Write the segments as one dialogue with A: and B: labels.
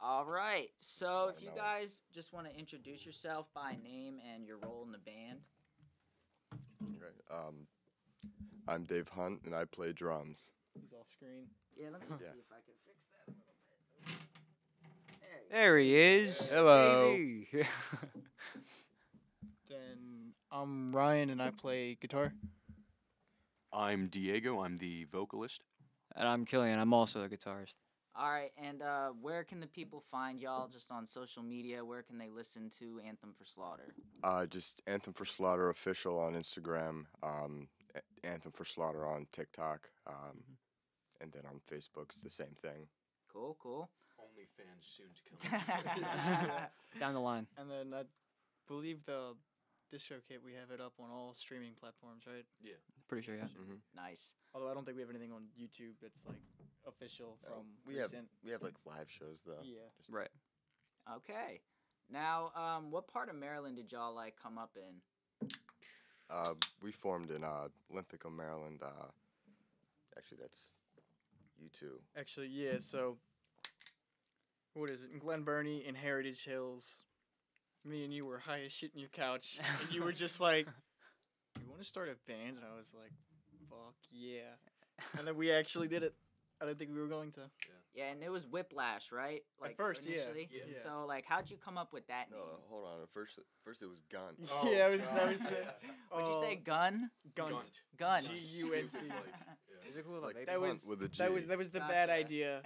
A: All right. So, if you
B: know.
A: guys just want to introduce yourself by name and your role in the band.
B: Okay. I'm Dave Hunt, and I play drums.
C: He's off screen.
A: Yeah, let me
B: Yeah.
A: see if I can fix that a little bit.
D: There he is.
C: Hello.
D: Baby.
C: Then I'm Ryan and I play guitar.
E: I'm Diego. I'm the vocalist.
D: And I'm Killian. I'm also a guitarist.
A: All right, and where can the people find y'all? Just on social media? Where can they listen to Anthem for Slaughter?
B: Just Anthem for Slaughter official on Instagram. Anthem for Slaughter on TikTok. And then on Facebook, it's the same thing.
A: Cool, cool.
E: Only fans soon to come.
D: Down the line.
C: And then I believe the distro kit, we have it up on all streaming platforms, right?
E: Yeah.
D: Pretty sure, yeah.
B: Mm-hmm.
A: Nice.
C: Although I don't think we have anything on YouTube that's like official from
B: We have
C: recent.
B: like live shows though.
C: Yeah.
D: Right.
A: Okay. Now, what part of Maryland did y'all like come up in?
B: We formed in Linthicum, Maryland. Actually, that's you two.
C: Actually, yeah, so what is it? In Glen Burnie, in Heritage Hills, me and you were high as shit in your couch, and you were just like, "You want to start a band?" And I was like, "Fuck yeah!" And then we actually did it. I didn't think we were going to.
A: Yeah, and it was Whiplash, right? Like
C: first, yeah.
A: initially?
E: Yeah.
A: So, like, how'd you come up with that
B: No,
A: name?
B: hold on. First it was Gun.
E: Oh,
C: yeah, that was
E: God.
C: the.
A: Would you say Gun?
C: Gunt?
A: Gun.
C: G-U-N-T.
D: Is it cool
B: Like
D: vape?
C: That
B: Hunt
C: was
B: with a G.
C: that was the bad
A: Gotcha.
C: idea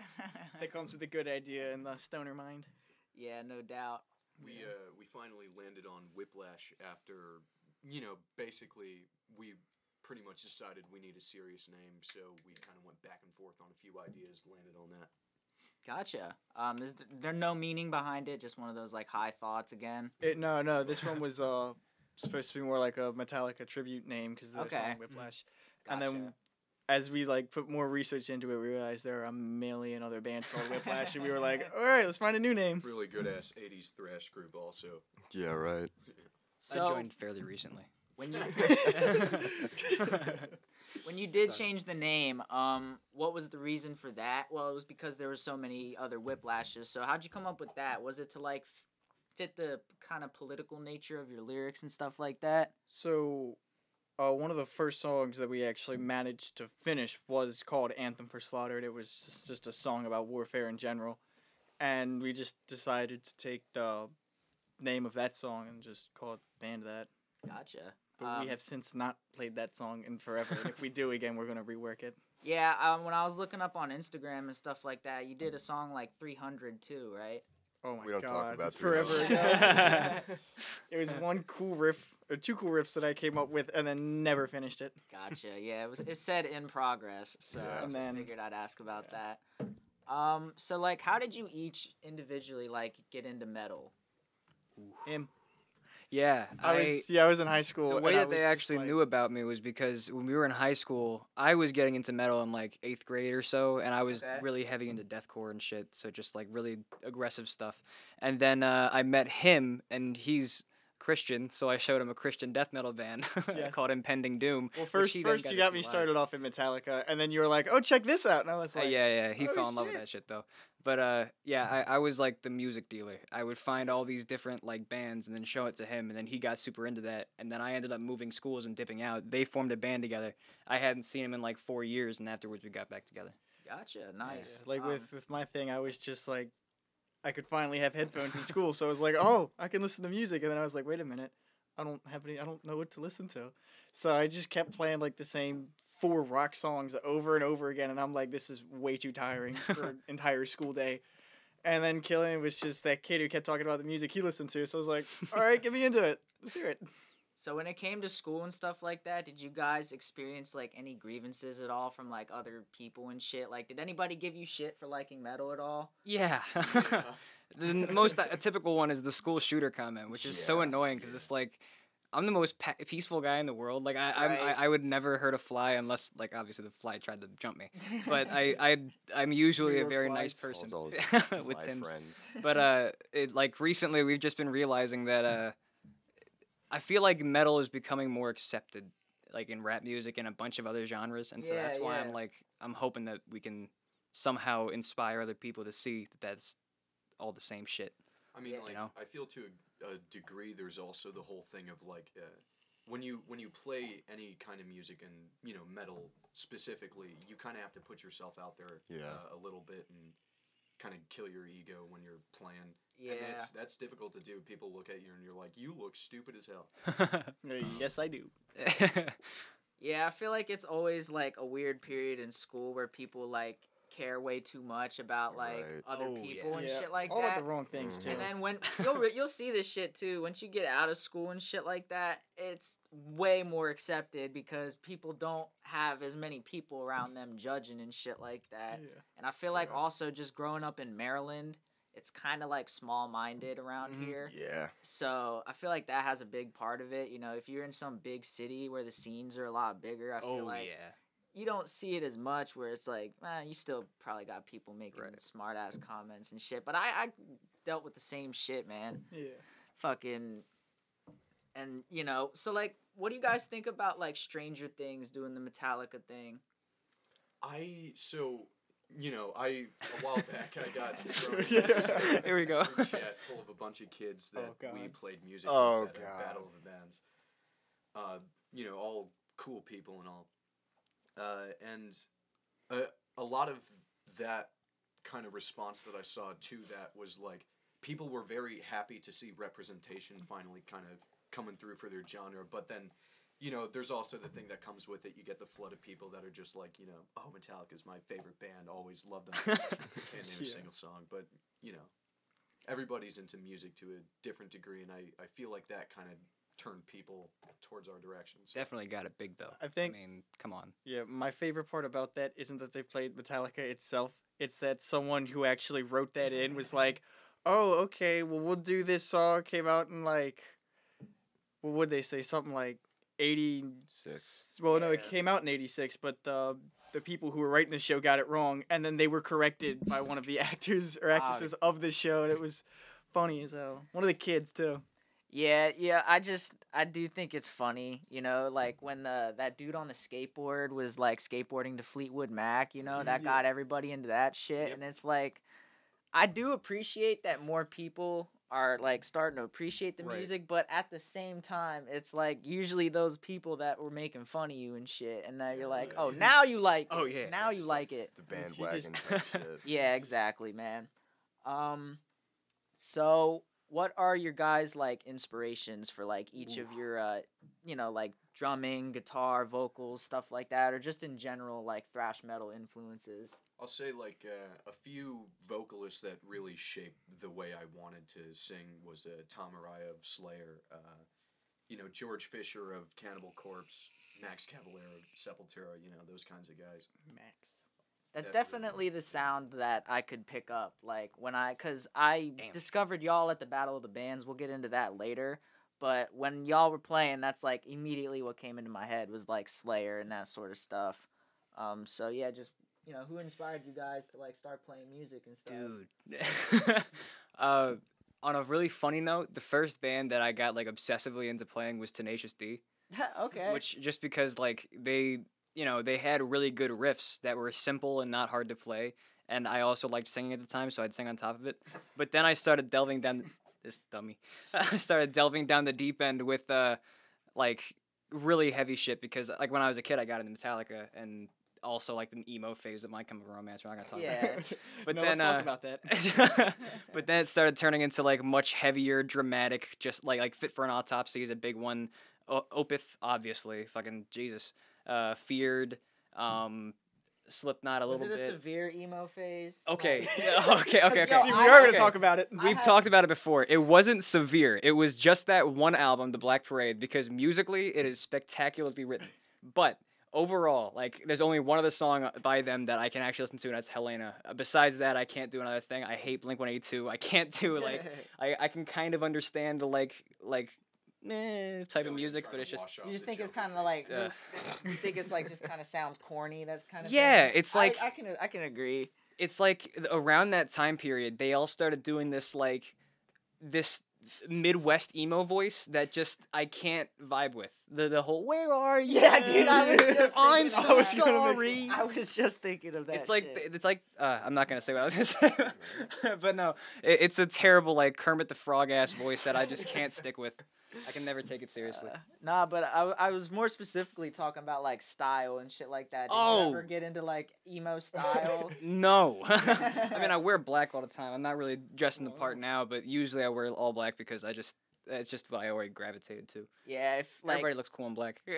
C: that comes with a good idea in the stoner mind.
A: Yeah, no doubt.
E: We finally landed on Whiplash after, basically we pretty much decided we need a serious name, so we kind of went back and forth on a few ideas, landed on that.
A: Gotcha. Is there no meaning behind it? Just one of those like high thoughts again.
C: No, this one was supposed to be more like a Metallica tribute name because of their
A: Okay.
C: song Whiplash.
A: Gotcha.
C: And then as we like put more research into it, we realized there are a million other bands called Whiplash, and we were like, all right, let's find a new name.
E: Really good ass 80s thrash group also.
B: Yeah, right.
A: So
D: I joined fairly recently.
A: when you when you did change the name, what was the reason for that? Well, it was because there were so many other Whiplashes. So how'd you come up with that? Was it to like fit the kind of political nature of your lyrics and stuff like that?
C: So, one of the first songs that we actually managed to finish was called Anthem for Slaughter. It was just a song about warfare in general. And we just decided to take the name of that song and just call it the band that.
A: Gotcha.
C: But we have since not played that song in forever. And if we do again, we're going to rework it.
A: Yeah, when I was looking up on Instagram and stuff like that, you did a song like 300 too, right?
C: Oh my
B: We don't talk
C: god,
B: about
C: it's forever
B: 300.
C: ago. It was one cool riff, or two cool riffs that I came up with and then never finished it.
A: Gotcha. Yeah, it said in progress, so
B: Yeah.
A: I
C: And
A: just
C: then-
A: figured I'd ask about
C: yeah.
A: that. So like, how did you each individually like get into metal?
C: Him.
D: Yeah.
C: I was in high school.
D: The
C: and
D: way
C: I
D: that
C: was
D: they
C: just
D: actually
C: like-
D: knew about me was because when we were in high school, I was getting into metal in like 8th grade or so, and I was
A: Okay.
D: really heavy into deathcore and shit, so just like really aggressive stuff. And then I met him, and he's Christian, so I showed him a Christian death metal band
C: Yes.
D: called Impending Doom.
C: Well,
D: which
C: first
D: he then
C: you
D: to
C: got
D: see
C: me
D: live.
C: started off in Metallica, and then you were like, "Oh, check this out," and I was like,
D: yeah, he
C: "Oh,
D: fell in love with
C: shit."
D: that shit though. But yeah, I was like the music dealer. I would find all these different like bands and then show it to him, and then he got super into that. And then I ended up moving schools and dipping out. They formed a band together. I hadn't seen him in like 4 years, and afterwards we got back together.
A: Gotcha. Nice.
C: Like
A: Um,
C: with my thing, I was just like, I could finally have headphones in school, so I was like, "Oh, I can listen to music," and then I was like, "Wait a minute, I don't know what to listen to," so I just kept playing like the same 4 rock songs over and over again, and I'm like, this is way too tiring for an entire school day. And then Killian was just that kid who kept talking about the music he listened to, so I was like, all right, get me into it. Let's hear it.
A: So when it came to school and stuff like that, did you guys experience like any grievances at all from like other people and shit? Like, did anybody give you shit for liking metal at all?
D: Yeah. The most typical one is the school shooter comment, which is so
B: Yeah.
D: annoying because it's like, I'm the most peaceful guy in the world. Like
A: Right.
D: I would never hurt a fly unless like obviously the fly tried to jump me. But I'm usually
C: New
D: a
C: York
D: very
C: flies.
D: nice person
B: All those
D: with
B: fly
D: Tim's.
B: friends.
D: But it like recently we've just been realizing that I feel like metal is becoming more accepted, like in rap music and a bunch of other genres, and so that's
A: Yeah,
D: why
A: yeah.
D: I'm hoping that we can somehow inspire other people to see that that's all the same shit.
E: I mean,
A: Yeah.
E: like,
D: You know?
E: I feel to a degree there's also the whole thing of like when you play any kind of music and metal specifically, you kind of have to put yourself out there a little bit and kind of kill your ego when you're playing.
A: Yeah.
E: And that's difficult to do. People look at you and you're like, you look stupid as hell.
C: Yes, I do.
A: Yeah, I feel like it's always like a weird period in school where people like care way too much about like
B: Right.
A: other
D: Oh,
A: people
D: yeah.
A: and
C: Yeah,
A: shit like
C: all
A: that.
C: about the wrong things too.
A: And then when you'll see this shit too. Once you get out of school and shit like that, it's way more accepted because people don't have as many people around them judging and shit like that.
C: Yeah.
A: And I feel like
B: Yeah.
A: also just growing up in Maryland, it's kind of like small-minded around
C: Mhm.
A: here.
B: Yeah.
A: So I feel like that has a big part of it. You know, if you're in some big city where the scenes are a lot bigger, I feel like you don't see it as much where it's like, you still probably got people making
D: Right.
A: smart ass comments and shit. But I dealt with the same shit, man.
C: Yeah.
A: Fucking, and so like, what do you guys think about like Stranger Things doing the Metallica thing?
E: A while back I got thrown
C: Yeah.
E: into this
D: Here we go.
E: group chat full of a bunch of kids that
C: Oh, God.
E: we played music
B: Oh,
E: with at a
B: God.
E: Battle of the Bands. All cool people and all. And a lot of that kind of response that I saw to that was like people were very happy to see representation finally kind of coming through for their genre, but then there's also the thing that comes with it. You get the flood of people that are just like, oh, Metallica's my favorite band. Always love them. Can't name a
C: Yeah.
E: single song, but everybody's into music to a different degree, and I feel like that kind of turned people towards our direction. So.
D: Definitely got it big though.
C: I think-
D: mean, come on.
C: Yeah, my favorite part about that isn't that they played Metallica itself. It's that someone who actually wrote that in was like, "Oh, okay, well, we'll do this song." Came out in like, what would they say? Something like 86. Well, no, it
A: Yeah.
C: came out in 86, but the people who were writing the show got it wrong, and then they were corrected by one of the actors or actresses of the show, and it was funny as hell. One of the kids too.
A: Yeah, I do think it's funny, like when that dude on the skateboard was like skateboarding to Fleetwood Mac, that
C: Yeah.
A: got everybody into that shit,
C: Yep.
A: and it's like, I do appreciate that more people are like starting to appreciate the
D: Right.
A: music, but at the same time, it's like usually those people that were making fun of you and shit, and now you're like, oh,
C: Yeah.
A: now you like it.
D: Oh, yeah.
A: Now you like it.
B: The
C: Like, you
B: bandwagon
C: just-
B: type shit.
A: Yeah, exactly, man. So what are your guys like inspirations for like each of your like drumming, guitar, vocals, stuff like that, or just in general like thrash metal influences?
E: I'll say like a few vocalists that really shaped the way I wanted to sing was Tom Araya of Slayer, George Fisher of Cannibal Corpse, Max Cavalera of Sepultura, those kinds of guys.
C: Max.
A: That's
E: Definitely.
A: definitely the sound that I could pick up. Like cause I
D: Damn.
A: discovered y'all at the Battle of the Bands. We'll get into that later. But when y'all were playing, that's like immediately what came into my head was like Slayer and that sort of stuff. So yeah, just who inspired you guys to like start playing music and stuff?
D: Dude. On a really funny note, the first band that I got like obsessively into playing was Tenacious D,
A: Okay.
D: which just because like they had really good riffs that were simple and not hard to play, and I also liked singing at the time, so I'd sing on top of it. But then I started delving down this dummy. I started delving down the deep end with like really heavy shit because like when I was a kid I got into Metallica and also like the emo phase of My Chemical Romance. We're not gonna talk about that.
A: Yeah.
D: But
C: no,
D: then,
C: let's talk about that.
D: but then it started turning into like much heavier, dramatic, just like Fit for an Autopsy is a big one. Opeth, obviously, fucking Jesus. Feared, Slipknot a
A: Was
D: little
A: it a
D: bit.
A: severe emo phase?
D: Okay,
A: Like-
D: okay.
A: Yo,
C: See, we
A: I
C: are
A: have-
C: gonna talk about it.
A: I
D: We've
A: have-
D: talked about it before. It wasn't severe. It was just that one album, The Black Parade, because musically it is spectacularly written. But overall, like, there's only one other song by them that I can actually listen to, and that's Helena. Besides that, I can't do another thing. I hate Blink-182. I can't do, like, I can kind of understand the, like type of music, but it's just...
A: You just think it's kind of like
D: Yeah.
A: you think it's like just kind of sounds corny. That's kind of
D: Yeah,
A: thing?
D: it's like...
A: I can agree.
D: It's like around that time period, they all started doing this like this Midwest emo voice that just I can't vibe with. The whole "Where are you?"
A: Yeah, dude, I was just
D: I'm
A: thinking
D: so
A: of that.
D: sorry.
A: I was just thinking of that.
D: It's like
A: shit.
D: I'm not gonna say what I was gonna say, but no, it's a terrible like Kermit the Frog ass voice that I just can't stick with. I can never take it seriously.
A: Nah, but I was more specifically talking about like style and shit like that. Did you
D: Oh.
A: ever get into like emo style?
D: No, I mean I wear black all the time. I'm not really dressing the part now, but usually I wear all black because it's just what I already gravitated to.
A: Yeah, if like
D: Everybody looks cool in black.
A: yeah,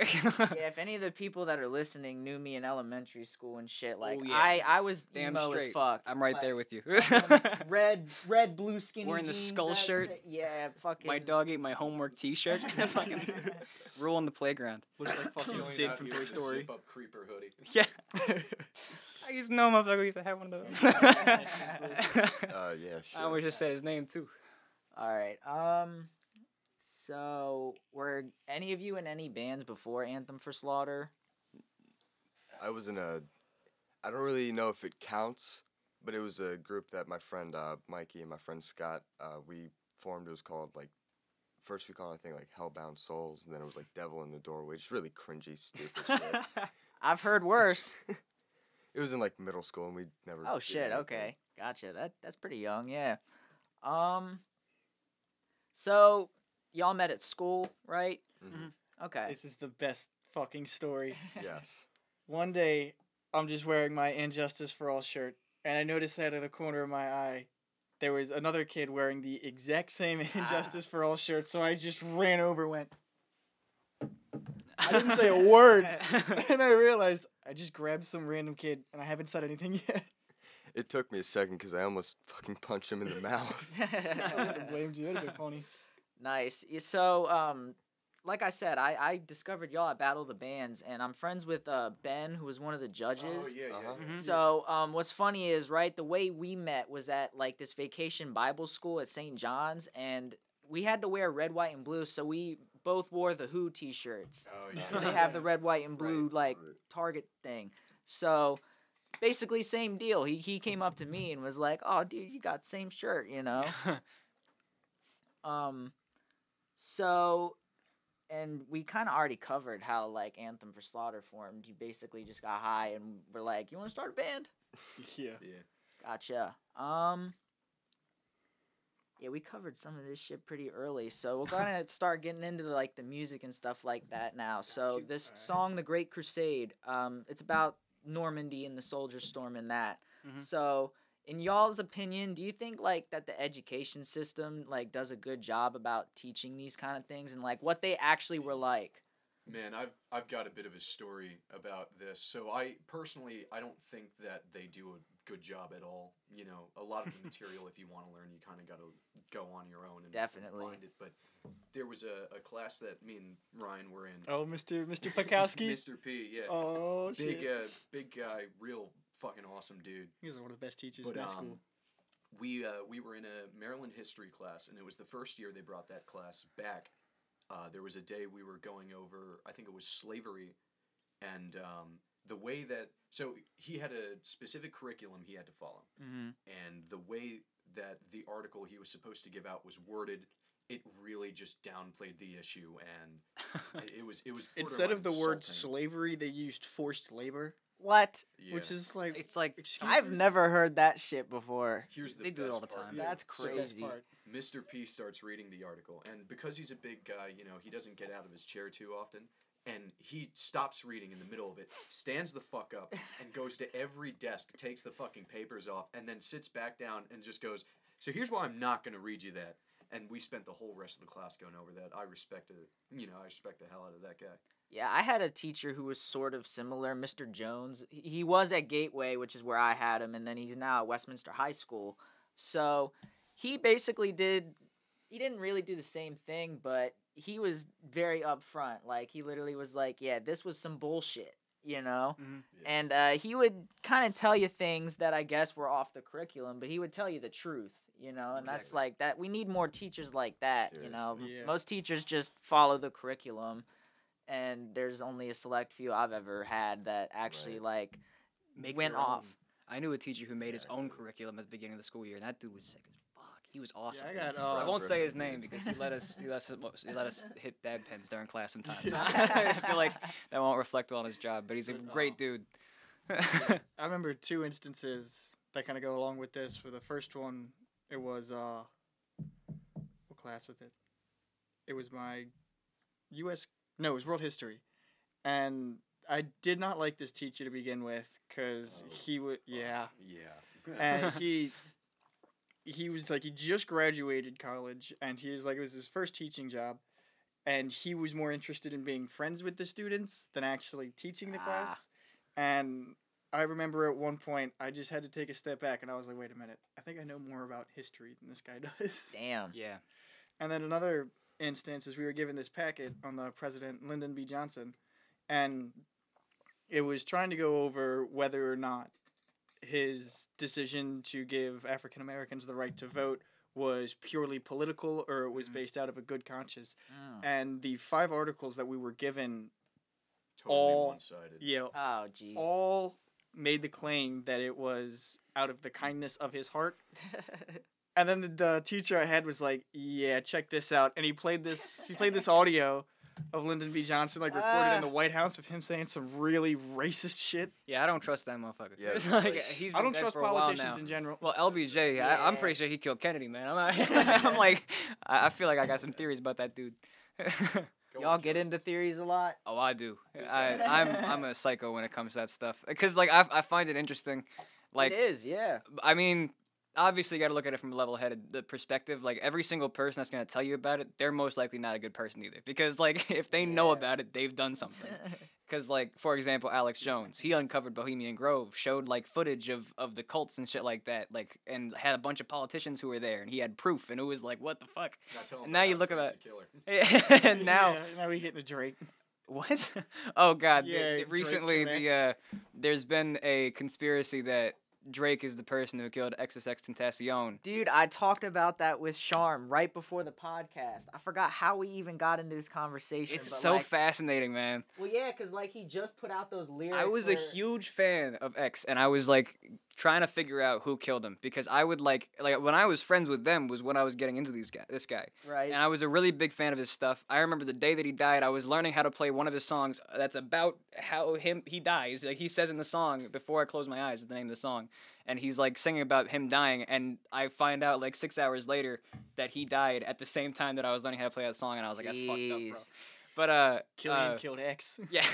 A: if any of the people that are listening knew me in elementary school and shit, like
D: yeah.
A: I was
D: Damn
A: emo as
D: straight.
A: fuck.
D: I'm right
A: Like,
D: there with you.
A: red, blue skinny
D: Wearing the
A: jeans,
D: skull
A: that's
D: shirt.
A: it. Yeah, fucking.
D: My dog ate my homework T-shirt. Fucking rule on the playground.
C: Looks like fucking
E: Killing
C: Sid
E: out
C: from
E: here
C: Toy
E: in a
C: Story.
E: zip-up creeper hoodie.
D: Yeah. I used to know motherfucker used to have one of those.
B: Yeah, sure.
D: I always just say his name too.
A: All right. So were any of you in any bands before Anthem for Slaughter?
B: I was in a. I don't really know if it counts, but it was a group that my friend Mikey and my friend Scott we formed. It was called like. First we called it, I think like Hellbound Souls, and then it was like Devil in the Doorway. Just really cringy, stupid shit.
A: I've heard worse.
B: It was in like middle school, and we never.
A: Oh
B: did
A: shit.
B: anything.
A: Okay, gotcha. That's pretty young. Yeah. So y'all met at school, right?
B: Mhm.
A: Okay.
C: This is the best fucking story.
B: Yes.
C: One day, I'm just wearing my Injustice for All shirt, and I noticed out of the corner of my eye, there was another kid wearing the exact same Injustice for All shirt, so I just ran over and went. I didn't say a word, and I realized I just grabbed some random kid, and I haven't said anything yet.
B: It took me a second because I almost fucking punched him in the mouth.
C: I would have blamed you. That'd have been funny.
A: Nice. So, like I said, I discovered y'all at Battle of the Bands, and I'm friends with Ben, who was one of the judges.
E: Oh yeah,
B: Uh-huh.
E: yeah.
A: So, what's funny is, right, the way we met was at like this vacation Bible school at St. John's, and we had to wear red, white, and blue, so we both wore the Who t-shirts.
E: Oh
A: They
E: yeah.
A: have the red, white, and blue
E: Right,
A: like
E: right.
A: target thing. So, basically, same deal. He came up to me and was like, "Oh, dude, you got the same shirt, you know." So, and we kind of already covered how like Anthem for Slaughter formed. You basically just got high and were like, "You want to start a band?"
C: Yeah.
E: Yeah.
A: Gotcha. Yeah, we covered some of this shit pretty early, so we're gonna start getting into like the music and stuff like that now. So this
C: Alright.
A: song, "The Great Crusade," it's about Normandy and the soldiers storming that.
D: Mhm.
A: So, in y'all's opinion, do you think like that the education system like does a good job about teaching these kind of things and like what they actually were like?
E: Man, I've got a bit of a story about this. So I personally I don't think that they do a good job at all. You know, a lot of the material, if you want to learn, you kind of got to go on your own and
A: Definitely.
E: find it. But there was a class that me and Ryan were in.
C: Oh, Mr. Pakowski.
E: Mr. P, yeah.
C: Oh
E: big
C: shit.
E: big guy, real fucking awesome dude.
C: He was one of the best teachers
E: But
C: in that school.
E: we were in a Maryland history class, and it was the first year they brought that class back. There was a day we were going over, I think it was slavery, and the way that, so he had a specific curriculum he had to follow,
A: Mm-hmm.
E: and the way that the article he was supposed to give out was worded, it really just downplayed the issue, and it was
C: Instead of the
E: borderline
C: word
E: insulting.
C: slavery, they used forced labor,
A: What?
E: Yeah.
C: which is like
D: It's like
C: excuse
A: I've
C: me?
A: never heard that shit before.
E: Here's the
D: They do it
E: best
D: all the
E: part.
D: time.
A: That's
C: It's the best
A: crazy.
C: part.
E: Mr. P starts reading the article, and because he's a big guy, you know, he doesn't get out of his chair too often, and he stops reading in the middle of it, stands the fuck up, and goes to every desk, takes the fucking papers off, and then sits back down and just goes, "So here's why I'm not going to read you that." And we spent the whole rest of the class going over that. I respect it. You know, I respect the hell out of that guy.
A: Yeah, I had a teacher who was sort of similar, Mr. Jones. He was at Gateway, which is where I had him, and then he's now at Westminster High School. So he basically he didn't really do the same thing, but he was very upfront. Like, he literally was like, yeah, this was some bullshit, you know?
C: Mhm.
A: And he would kind of tell you things that I guess were off the curriculum, but he would tell you the truth, you know? And that's
D: Exactly.
A: like that. We need more teachers like that, you know?
C: Seriously. Yeah.
A: Most teachers just follow the curriculum, and there's only a select few I've ever had that actually,
B: Right.
A: like,
D: make
A: went
D: their
A: off.
D: own. I knew a teacher who made his own curriculum at the beginning of the school year, and that dude was sick as fuck. He was awesome.
C: Yeah, I got.
D: I won't say his name because he let us hit dab pens during class sometimes. I feel like that won't reflect well on his job, but he's a great dude.
C: I remember 2 instances that kind of go along with this. For the first one, it was what class was it? It was my it was world history, and I did not like this teacher to begin with because he would and he was like, he just graduated college, and he was like, it was his first teaching job, and he was more interested in being friends with the students than actually teaching the class. And I remember at one point, I just had to take a step back, and I was like, wait a minute, I think I know more about history than this guy does.
A: Damn.
D: Yeah.
C: And then another instance is we were given this packet on the President Lyndon B. Johnson, and it was trying to go over whether or not his decision to give African Americans the right to vote was purely political or it was based out of a good conscience. And the 5 articles that we were given
E: Totally one-sided.
A: Oh, jeez.
C: all made the claim that it was out of the kindness of his heart. And then the teacher I had was like, yeah, check this out. And he played this audio of Lyndon B. Johnson, like, recorded in the White House of him saying some really racist shit.
D: Yeah, I don't trust that motherfucker.
B: Yeah,
D: It's
B: like,
D: he's
C: I
D: been
C: don't
D: dead
C: trust
D: for a while
C: politicians
D: now.
C: in general.
D: Well, LBJ, I'm pretty sure he killed Kennedy, man. I'm like, I feel like I got some theories about that dude.
A: Y'all get into theories a lot?
D: Oh, I do. I'm a psycho when it comes to that stuff. Because, like, I find it interesting. Like,
A: it is, yeah.
D: I mean, obviously you got to look at it from a level-headed perspective. Like, every single person that's going to tell you about it, they're most likely not a good person either. Because, like, if they know about it, they've done something. Because, like, for example, Alex Jones, he uncovered Bohemian Grove, showed, like, footage of the cults and shit like that, like, and had a bunch of politicians who were there, and he had proof, and it was like, what the fuck? And now you look at it, and now...
C: Yeah, now we get into Drake.
D: What? Oh, God.
C: Yeah,
D: Recently,
C: Drake
D: there's been a conspiracy that Drake is the person who killed XXXTentacion.
A: Dude, I talked about that with Sharm right before the podcast. I forgot how we even got into this conversation.
D: It's
A: but
D: so
A: like,
D: fascinating, man.
A: Well, yeah, because like he just put out those lyrics.
D: I was a huge fan of X, and I was like trying to figure out who killed him because I would like when I was friends with them was when I was getting into this guy.
A: Right.
D: And I was a really big fan of his stuff. I remember the day that he died, I was learning how to play one of his songs that's about how he dies. Like he says in the song, "Before I Close My Eyes" is the name of the song. And he's like singing about him dying, and I find out like 6 hours later that he died at the same time that I was learning how to play that song, and I was like, that's fucked up, bro. But
C: Killian killed X.
D: Yeah.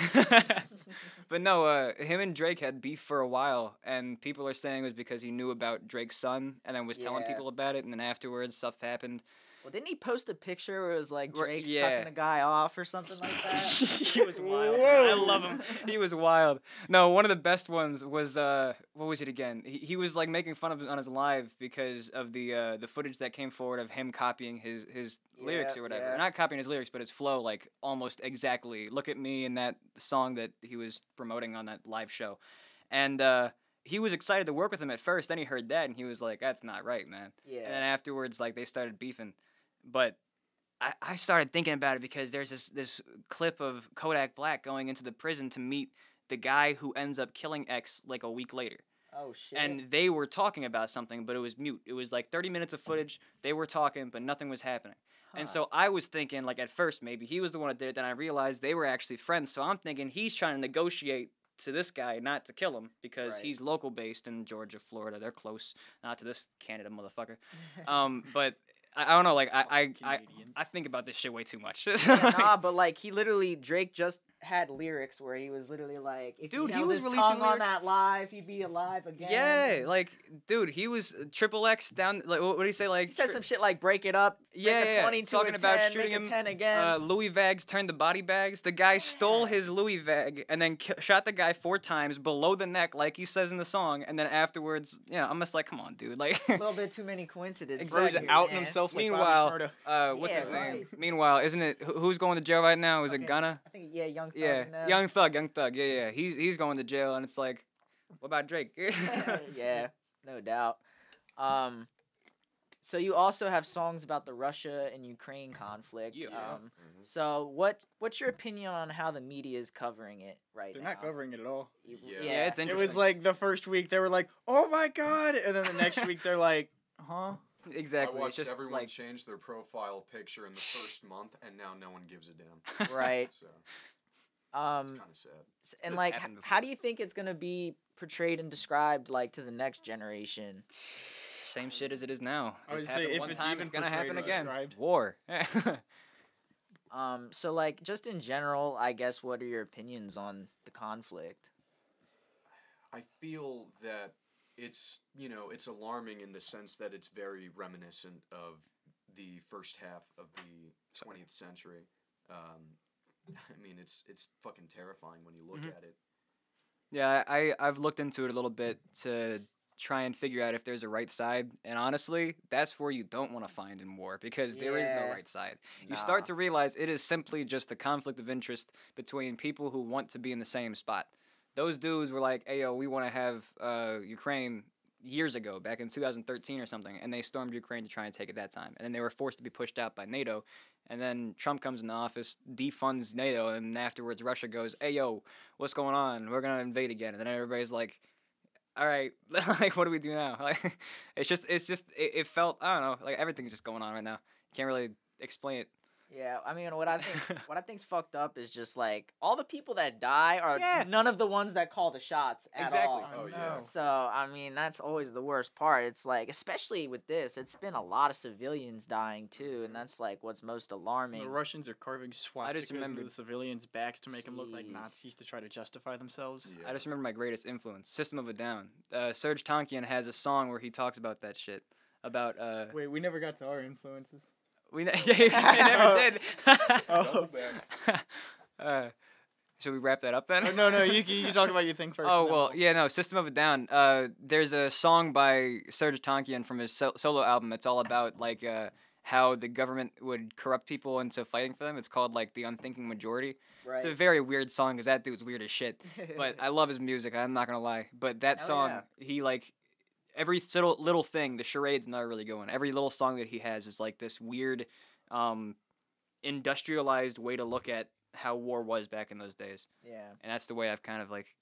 D: But no, him and Drake had beef for a while, and people are saying it was because he knew about Drake's son and then was telling people about it, and then afterwards stuff happened.
A: Well, didn't he post a picture where it was like Drake
D: Yeah.
A: sucking a guy off or something like that?
D: He was wild. I love him. He was wild. No, one of the best ones was what was it again? He was like making fun of it on his live because of the footage that came forward of him copying his lyrics or whatever.
A: yeah.
D: Not copying his lyrics, but his flow like almost exactly. Look at me in that song that he was promoting on that live show, and he was excited to work with him at first. Then he heard that and he was like, "That's not right, man."
A: Yeah.
D: And then afterwards, like they started beefing. But I started thinking about it because there's this clip of Kodak Black going into the prison to meet the guy who ends up killing X like a week later.
A: Oh, shit.
D: And they were talking about something, but it was mute. It was like 30 minutes of footage. They were talking, but nothing was happening. And so I was thinking, like, at first, maybe he was the one that did it. Then I realized they were actually friends. So I'm thinking he's trying to negotiate to this guy not to kill him because he's local based in Georgia, Florida. They're close. Not to this Canada motherfucker. But... I don't know, like, I think about this shit way too much.
A: Nah, but, like, Drake just had lyrics where he was literally like, if
D: dude,
A: he
D: he
A: held
D: was
A: his
D: releasing
A: tongue on
D: lyrics.
A: that live, he'd be alive again.
D: Yeah, like, dude, he was triple X down, like, what did he say, like?
A: He said some shit like, break it up, make a 20 to
D: talking
A: a
D: about
A: 10,
D: shooting
A: make
D: him.
A: a 10 again.
D: Louis Vags turned the body bags. The guy stole his Louis Vag and then shot the guy 4 times below the neck, like he says in the song, and then afterwards, I'm just like, come on, dude, like.
A: A little bit too many coincidences.
C: Bro's
A: here,
C: outing
A: man.
C: himself like
D: Meanwhile,
C: Bobby Shmurda.
D: what's
A: Yeah,
D: his name?
A: right.
D: Meanwhile, isn't it who's going to jail right now? Is it Gunna?
A: I think, Young Thug.
D: Yeah,
A: and them.
D: Young Thug. Yeah. He's going to jail, and it's like, what about Drake?
A: Yeah, no doubt. So you also have songs about the Russia and Ukraine conflict.
D: Yeah.
A: So what's your opinion on how the media is covering it right
C: They're
A: now?
C: not covering it at all.
D: Yeah, it's
C: It
D: interesting.
C: was like the first week they were like, "Oh my god," and then the next week they're like, "Huh?"
D: Exactly.
E: I watched
D: it's just
E: everyone
D: like
E: change their profile picture in the first month, and now no one gives a damn.
A: Right.
E: So it's
A: Um,
E: kind of sad.
A: and
D: This
A: like,
D: happened
A: how
D: before.
A: do you think it's gonna be portrayed and described like to the next generation?
D: same shit as it is now.
C: I would
D: This
C: say
D: happened
C: if
D: one
C: it's
D: time,
C: even
D: it's gonna
C: portrayed
D: happen
C: or
D: again.
C: described.
D: War.
A: So like, just in general, I guess, what are your opinions on the conflict?
E: I feel that it's it's alarming in the sense that it's very reminiscent of the first half of the 20th century. I mean, it's fucking terrifying when you look
D: Mhm.
E: at it.
D: Yeah, I've looked into it a little bit to try and figure out if there's a right side, and honestly, that's where you don't want to find in war because there is no
A: Yeah.
D: right side. You
A: Nah.
D: start to realize it is simply just a conflict of interest between people who want to be in the same spot. Those dudes were like, "Hey, yo, we want to have Ukraine." Years ago, back in 2013 or something, and they stormed Ukraine to try and take it that time. And then they were forced to be pushed out by NATO. And then Trump comes into office, defunds NATO, and afterwards Russia goes, "Hey, yo, what's going on? We're gonna invade again." And then everybody's like, "All right, like, what do we do now?" Like, it felt, I don't know, like everything's just going on right now. Can't really explain it.
A: Yeah, I mean, what I think's fucked up is just like all the people that die are
D: Yeah.
A: none of the ones that call the shots at
D: Exactly.
A: all.
E: Oh, yeah.
A: So I mean, that's always the worst part. It's like, especially with this, it's been a lot of civilians dying too, and that's like what's most alarming.
C: The Russians are carving swastikas into
D: remembered-
C: the civilians' backs to make them look like
A: Jeez.
C: Nazis to try to justify themselves.
E: Yeah.
D: I just remember my greatest influence, System of a Down. Serge Tankian has a song where he talks about that shit. About
C: Wait, we never got to our influences.
D: yeah, they never did.
C: Oh.
D: Should we wrap that up then?
C: Oh, no, you talk about your thing first.
D: Oh
C: and then
D: well,
C: we'll-
D: yeah, no. System of a Down. There's a song by Serge Tankian from his solo album. It's all about like how the government would corrupt people into fighting for them. It's called like the Unthinking Majority.
A: Right.
D: It's a very weird song because that dude's weird as shit. But I love his music. I'm not gonna lie. But that
A: Hell
D: song,
A: yeah.
D: he like every little thing. The charade's not really going. Every little song that he has is like this weird, industrialized way to look at how war was back in those days.
A: Yeah,
D: And that's the way I've kind of like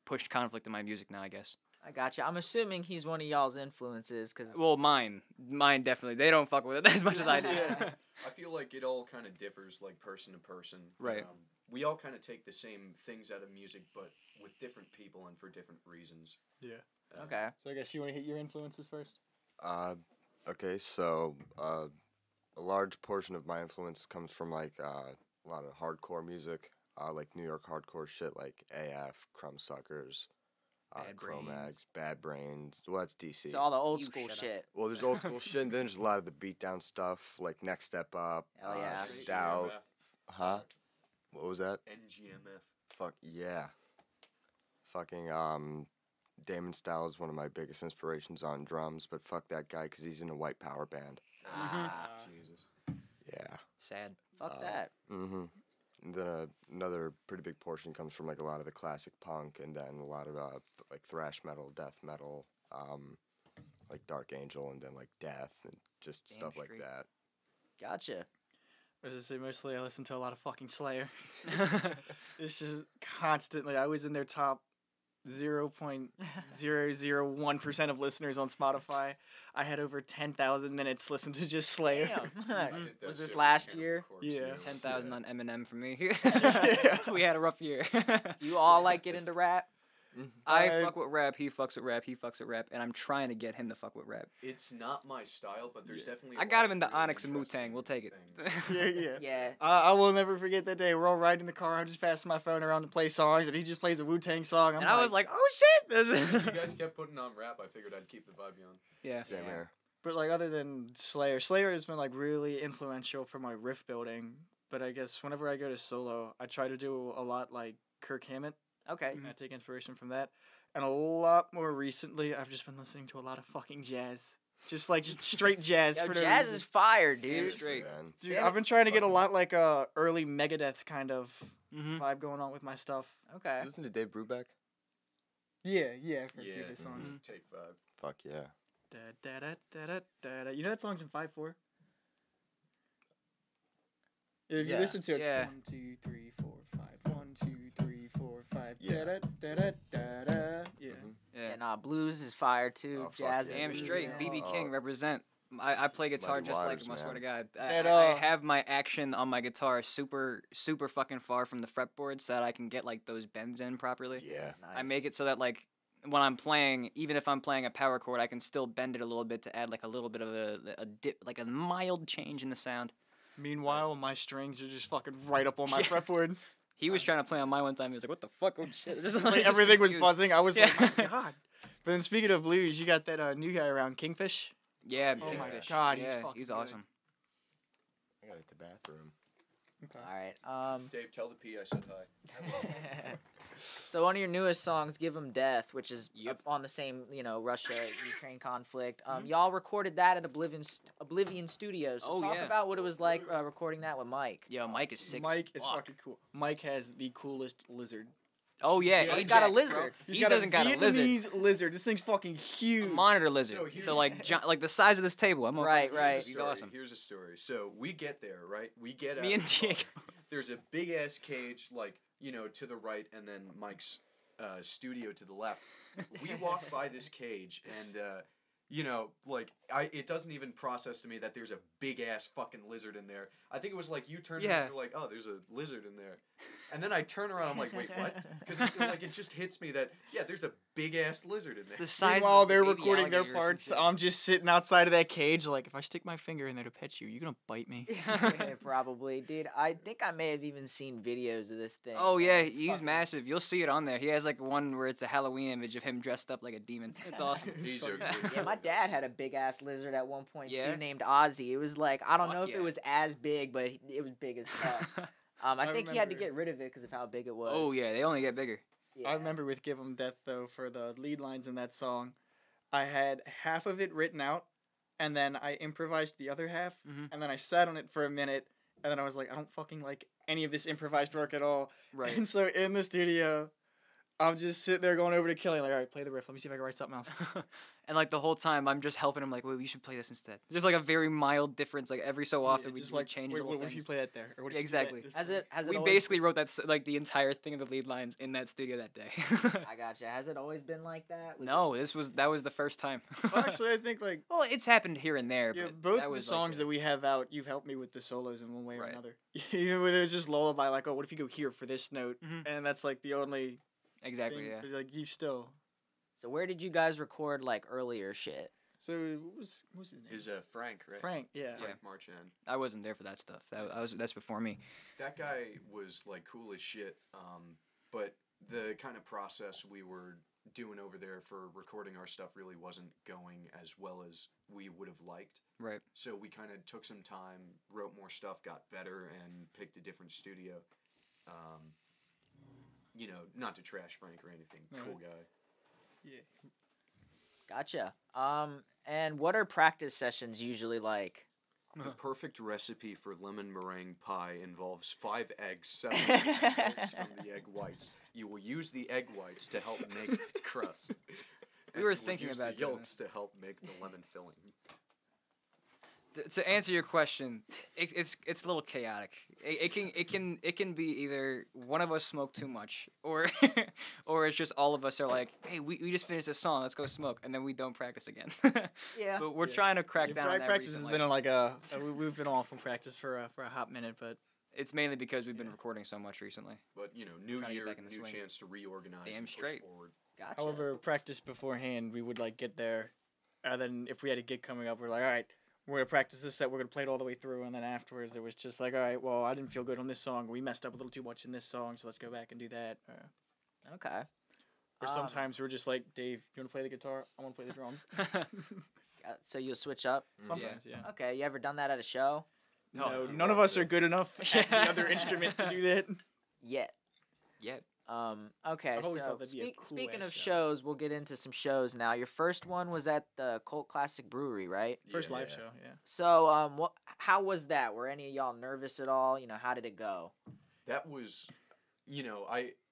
D: pushed conflict in my music now, I guess.
A: I gotcha. I'm assuming he's one of y'all's influences, cause
D: Well, mine definitely. They don't fuck with it as much as I do.
C: Yeah.
E: I feel like it all kind of differs, like person to person.
D: Right.
E: We all kind of take the same things out of music, but with different people and for different reasons.
C: Yeah.
A: okay.
C: So I guess you want to hit your influences first.
B: Okay, so a large portion of my influence comes from like a lot of hardcore music, like New York hardcore shit, like AF, Crumbsuckers,
D: Bad Brains.
B: Chromags, Bad Brains. Well, that's DC.
A: It's all the old
D: You
A: school
D: shut up.
A: shit.
B: Well, there's old school shit, and then there's a lot of the beatdown stuff, like Next Step Up,
A: Hell yeah.
B: Stout. Huh? What was that?
E: NGMF.
B: Fuck yeah. Fucking Damon Style is one of my biggest inspirations on drums, but fuck that guy because he's in a white power band.
A: Ah,
E: Jesus.
B: Yeah.
D: Sad.
A: fuck that.
B: Mm-hmm. And then another pretty big portion comes from like a lot of the classic punk, and then a lot of like thrash metal, death metal, like Dark Angel, and then like Death and just
A: Damn
B: stuff like
A: straight.
B: that.
A: Gotcha.
C: As I say, mostly I listen to a lot of fucking Slayer. It's just constantly. I was in their top 0.001% of listeners on Spotify. I had over 10,000 minutes listened to just Slayer.
A: Damn.
E: I did that
A: Was this
E: shit with
A: last
E: Cannibal
A: year?
E: Corpse,
C: Yeah.
D: 10,000 on Eminem for me.
C: Yeah.
D: We had a rough year.
A: You all like get into rap?
D: I
C: Uh,
D: fuck with rap, he fucks with rap, he fucks with rap, and I'm trying to get him to fuck with rap.
E: It's not my style, but there's definitely.
D: I got him into Onyx and Wu-Tang, we'll take it.
C: Yeah.
A: Yeah.
C: I will never forget that day. We're all riding in the car. I'm just passing my phone around to play songs, and he just plays a Wu-Tang song. I'm
D: And I was like, oh shit!
E: You guys kept putting on rap. I figured I'd keep the vibe going.
D: Yeah.
B: Same
A: Yeah.
B: here.
C: But like other than Slayer has been like really influential for my riff building. But I guess whenever I go to solo, I try to do a lot like Kirk Hammett.
A: Okay.
C: I take inspiration from that. And a lot more recently, I've just been listening to a lot of fucking jazz. Just straight jazz.
A: Yo,
C: for no
A: jazz
C: reason.
A: is fire,
D: Damn
A: dude.
D: straight.
B: Man.
C: Dude,
A: Sam-
C: I've been trying to get a lot like early Megadeth kind of
D: Mm-hmm.
C: vibe going on with my stuff.
A: Okay.
B: You listen to Dave Brubeck?
C: Yeah, for a few
E: Yeah,
C: of his songs.
E: take vibe.
B: Fuck yeah.
C: Da, da, da, da, da, da, da. You know that song's in 5/4? If you
B: Yeah.
C: listen to it, it's
D: Yeah.
C: 1, 2, 3, 4, 5. 1, 2, 3, 4, 5. 5.
B: Yeah.
C: Da-da-da-da-da-da. Yeah.
B: Mhm.
D: Yeah.
A: And blues is fire too.
B: Oh, fuck
A: Jazz.
B: yeah,
A: and
D: Damn
A: blues,
D: straight.
A: man.
D: BB
B: Oh.
D: King represent. I play guitar
B: Muddy
D: just like
B: waters,
D: him, I swear to
B: man.
D: God.
C: That,
D: I have my action on my guitar super fucking far from the fretboard so that I can get like those bends in properly.
B: Yeah.
D: I make it so that like when I'm playing, even if I'm playing a power chord, I can still bend it a little bit to add like a little bit of a dip, like a mild change in the sound.
C: Meanwhile, my strings are just fucking right up on my
D: Yeah.
C: fretboard.
D: He was trying to play on my one time. He was like, "What the fuck? Oh shit!" Just,
C: It's like
D: just
C: everything was
D: confused.
C: buzzing. I was
D: Yeah.
C: like, my God. But then speaking of blues, you got that new guy around, Kingfish.
D: Yeah,
B: Oh my
D: Kingfish.
C: God, he's
D: yeah,
C: fucking
D: he's
C: good.
D: awesome.
B: I got it at the bathroom.
A: All right.
E: Dave, tell the P I said hi.
A: So one of your newest songs, "Give 'Em Death," which is
E: Yep.
A: up on the same, Russia-Ukraine conflict. Y'all recorded that at Oblivion Studios. So
D: Oh,
A: talk
D: yeah.
A: about what it was like recording that with Mike.
D: Yo, Mike is sick.
C: Mike
D: as
C: is
D: fuck.
C: fucking cool. Mike has the coolest lizard.
D: Oh yeah,
E: Yeah,
A: he's got a
D: Ajax, bro.
A: lizard.
C: He's
D: He
C: got
D: doesn't
C: a
D: got a lizard.
C: Vietnamese lizard. This thing's fucking
D: A
C: huge.
D: monitor lizard.
E: So
D: So,
E: here's-
D: like the size of this table. I'm
A: Right,
D: okay.
A: right.
E: Here's a
D: He's
E: story.
D: awesome.
E: Here's a story. So we get there, right? We get out
D: Me
E: of
D: and
E: the car.
D: Diego.
E: There's a big ass cage, like, to the right, and then Mike's studio to the left. We walk by this cage, and it doesn't even process to me that there's a big ass fucking lizard in there. I think it was like you turned
D: Yeah.
E: and you're like, oh, there's a lizard in there, and then I turn around, I'm like, wait, what? Because it just hits me that there's a big ass lizard in
D: It's
E: there.
D: the size.
C: Meanwhile,
D: of a
C: they're
D: baby
C: recording their
D: alligator or some
C: parts.
D: shit.
C: I'm just sitting outside of that cage, like, if I stick my finger in there to pet you, you're gonna bite me.
A: Yeah, probably, dude. I think I may have even seen videos of this thing.
D: Oh
A: man.
D: yeah,
A: It's
D: he's
A: fucking-
D: massive. You'll see it on there. He has like one where it's a Halloween image of him dressed up like a demon. It's awesome.
E: These are
C: fucking-
E: good.
A: Yeah, my dad had a big ass lizard at one point
D: Yeah?
A: too, named Ozzy. It was like I don't
D: Fuck
A: know if
D: yeah.
A: it was as big, but it was big as fuck. I
C: I
A: think he had to
C: remember-
A: get rid of it because of how big it was.
D: Oh yeah, they only get bigger.
A: Yeah.
C: I remember with Give 'Em Death, though, for the lead lines in that song, I had half of it written out, and then I improvised the other half,
D: Mhm.
C: and then I sat on it for a minute, and then I was like, I don't fucking like any of this improvised work at all.
D: Right.
C: And so in the studio, I'm just sitting there going over to Kelly, like, all right, play the riff. Let me see if I can write something else.
D: And like the whole time, I'm just helping him. Like, wait, you should play this instead. There's like a very mild difference. Like every so often, we
C: just
D: like change
C: wait,
D: little
C: what if you
D: things.
C: play that there? Or what if
D: Yeah,
C: you play
D: exactly.
C: this
A: Has
C: there?
A: it? Has it?
D: We
A: always,
D: basically wrote that like the entire thing of the lead lines in that studio that day.
A: I gotcha. Has it always been like that? Was
D: No, that was the first time.
C: Well, actually, I think, like,
D: well, it's happened here and there.
C: yeah,
D: but
C: both
D: that
C: the
D: was
C: songs
D: like
C: that we have out, you've helped me with the solos in one way or
D: Right.
C: another. Even when it was just lullaby, like, oh, what if you go here for this note?
D: Mhm.
C: And that's like the only
D: exactly
C: thing.
D: yeah.
C: Like, you still.
A: So where did you guys record like earlier shit?
C: So what was his name?
E: Is Frank, right?
C: Frank, yeah.
E: Frank Marchand.
D: I wasn't there for that stuff. That's before me.
E: That guy was like cool as shit. But the kind of process we were doing over there for recording our stuff really wasn't going as well as we would have liked.
D: Right.
E: So we kind of took some time, wrote more stuff, got better, and picked a different studio. Not to trash Frank or anything.
C: Right.
E: Cool guy.
C: Yeah.
A: Gotcha. And what are practice sessions usually like?
E: The perfect recipe for lemon meringue pie involves 5 eggs separated yolks from the egg whites. You will use the egg whites to help make the crust.
D: We were
E: And you will
D: thinking
E: use
D: about
E: the
D: doing
E: yolks to help make the lemon filling.
D: To answer your question, it's a little chaotic. It can be either one of us smoke too much, or or it's just all of us are like, hey, we just finished this song, let's go smoke, and then we don't practice again.
A: Yeah.
D: But we're
C: Yeah.
D: trying to crack down on that
C: practice has
D: recently.
C: been on like a. We've been off from practice for a hot minute, but
D: It's mainly because we've been
C: Yeah.
D: recording so much recently.
E: But new
D: Trying to get
E: year,
D: back in the
E: new
D: swing.
E: chance to reorganize.
D: Damn
E: and push
D: straight.
E: Forward.
A: Gotcha.
C: however, practice beforehand, we would like get there, and then if we had a gig coming up, we're like, all right, we're gonna practice this set, we're gonna play it all the way through, and then afterwards it was just like, all right, well, I didn't feel good on this song, we messed up a little too much in this song, so let's go back and do that.
A: Okay.
C: Or
A: Um,
C: sometimes we're just like, Dave, you wanna play the guitar? I wanna play the drums.
A: So you'll switch up.
C: Sometimes, yeah.
A: Okay. You ever done that at a show?
C: No,
E: dude,
C: none of us are good enough at the other instrument to do that.
A: Yet.
D: Yet.
A: Okay,
C: I've always
A: so
C: thought that'd be a cool
A: speaking
C: ass
A: of
C: show.
A: shows, we'll get into some shows now. Your first one was at the Cult Classic Brewery, right?
C: First
E: Yeah.
C: live show, yeah.
A: So, how was that? Were any of y'all nervous at all? How did it go?
E: That was,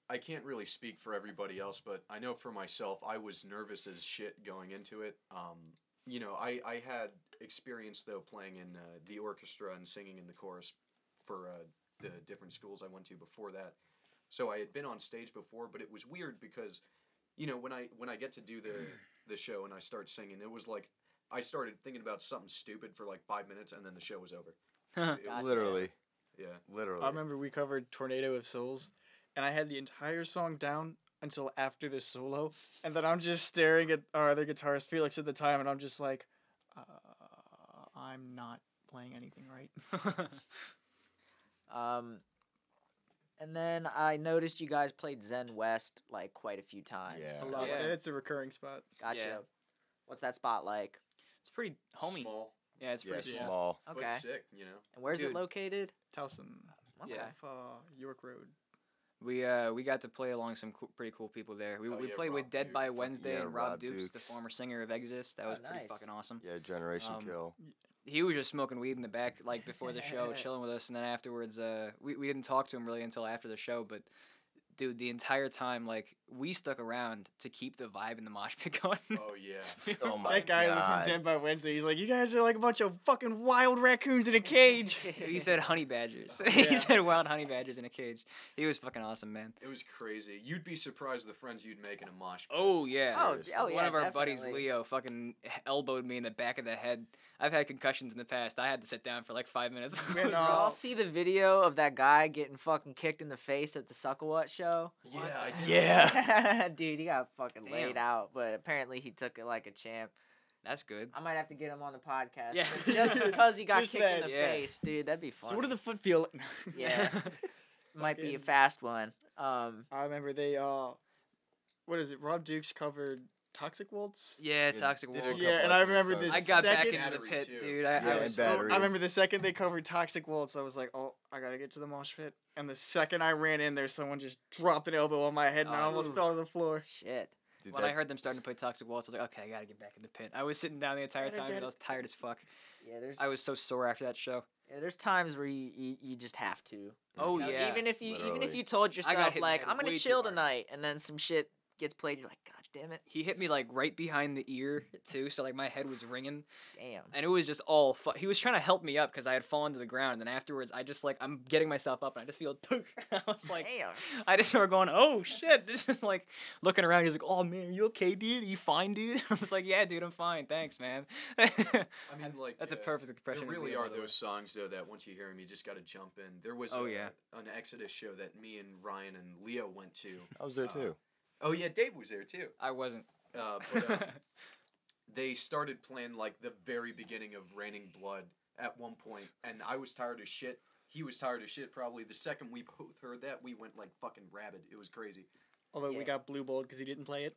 E: I can't really speak for everybody else, but I know for myself, I was nervous as shit going into it. I had experience though playing in the orchestra and singing in the chorus for the different schools I went to before that. So I had been on stage before, but it was weird because, when I get to do the show and I start singing, it was like I started thinking about something stupid for like 5 minutes, and then the show was over. It was-
B: Literally.
E: Yeah.
B: Literally.
C: I remember we covered Tornado of Souls, and I had the entire song down until after the solo, and then I'm just staring at our other guitarist, Felix, at the time, and I'm just like, I'm not playing anything right.
A: And then I noticed you guys played Zen West like quite a few times.
B: Yeah.
C: A lot.
D: Yeah.
C: It's a recurring spot.
A: Gotcha.
D: Yeah.
A: What's that spot like?
D: It's pretty homey.
E: Small,
D: Yeah, it's
B: Yeah,
D: pretty small.
B: small.
A: Okay.
E: but sick.
A: And where's
D: Dude.
A: it located?
C: Towson.
A: Okay.
D: Yeah.
C: Off York Road.
D: We got to play along some pretty cool people there. We
E: Oh,
D: we
E: yeah,
D: played with
E: Rob
D: Dead
E: Duke.
D: by Wednesday
B: Yeah,
D: and Rob
B: Rob
D: Dukes, the
B: Dukes.
D: former singer of Exist. That
A: Oh,
D: was pretty
A: nice.
D: fucking awesome.
B: Yeah, Generation Kill.
D: He was just smoking weed in the back, like before the show, chilling with us, and then afterwards, we didn't talk to him really until after the show. But dude, the entire time, like we stuck around to keep the vibe in the mosh pit going.
E: Oh yeah.
B: Oh my
C: That guy
B: god.
C: from Dead by Wednesday, he's like, you guys are like a bunch of fucking wild raccoons in a cage.
D: He said honey badgers.
C: Yeah.
D: He said wild honey badgers in a cage. He was fucking awesome, man.
E: It was crazy. You'd be surprised the friends you'd make in a mosh pit.
D: Oh yeah.
A: Oh,
B: Seriously.
A: oh yeah,
D: One of our buddies,
A: definitely.
D: Leo, fucking elbowed me in the back of the head. I've had concussions in the past. I had to sit down for like 5 minutes.
C: Man,
A: Did y'all see the video of that guy getting fucking kicked in the face at the Suckawut show?
E: Yeah, I did.
B: Yeah.
A: Dude, he got fucking laid
D: Damn.
A: out, but apparently he took it like a champ.
D: That's good.
A: I might have to get him on the podcast.
D: Yeah.
A: but just because he got
C: Just
A: kicked in
C: that,
A: the
D: yeah.
A: face, dude, that'd be fun.
C: So what do the foot feel?
A: Yeah. Might be a
C: Fucking-
A: fast one.
C: I remember they what is it? Rob Dukes covered Toxic Waltz.
D: Yeah,
B: Yeah,
D: Toxic
B: they did a
D: Waltz.
B: couple
C: Yeah, and I
B: extra
C: remember
B: songs.
C: this
D: I got back
C: second-
D: into the
E: Battery,
D: pit,
E: too.
D: dude.
B: Yeah,
D: I
B: and
D: was
B: Battery.
C: I remember the second they covered Toxic Waltz, I was like, oh, I gotta get to the mosh pit. And the second I ran in there, someone just dropped an elbow on my head and I
D: Oh.
C: almost fell to the floor.
A: Shit.
B: Dude,
D: when
B: that-
D: I heard them starting to play Toxic Waltz, I was like, okay, I gotta get back in the pit. I was sitting down the entire time because I was tired as fuck.
A: Yeah, there's
D: I was so sore after that show.
A: yeah, there's times where you just have to.
D: Oh
A: You know,
D: yeah.
A: even if you
B: Literally.
A: told
D: got
A: yourself
D: hit in the
A: like
D: head
A: I'm gonna
D: way too
A: chill
D: hard.
A: tonight, and then some shit gets played, you're like, God damn it,
D: He hit me like right behind the ear too, so like my head was ringing,
A: damn.
D: and it was just all. He was trying to help me up because I had fallen to the ground, and then afterwards I just like I'm getting myself up, and I just feel. I was like,
A: Damn.
D: I just started going, oh shit! It's just like looking around. He's like, oh man, are you okay, dude? Are you fine, dude? I was like, yeah, dude, I'm fine. Thanks, man.
E: I mean, like
D: That's a perfect impression.
E: There
D: of
E: really
D: Leo,
E: are
D: by the way.
E: those songs though that once you hear them, you just got to jump in. There was
D: Oh, yeah.
E: an Exodus show that me and Ryan and Leo went to.
B: I was there too.
E: Oh yeah, Dave was there too.
D: I wasn't.
E: But they started playing like the very beginning of Raining Blood at one point, and I was tired as shit. He was tired as shit. Probably the second we both heard that, we went like fucking rabid. It was crazy.
C: Although
A: Yeah.
C: we got blue balled because he didn't play it.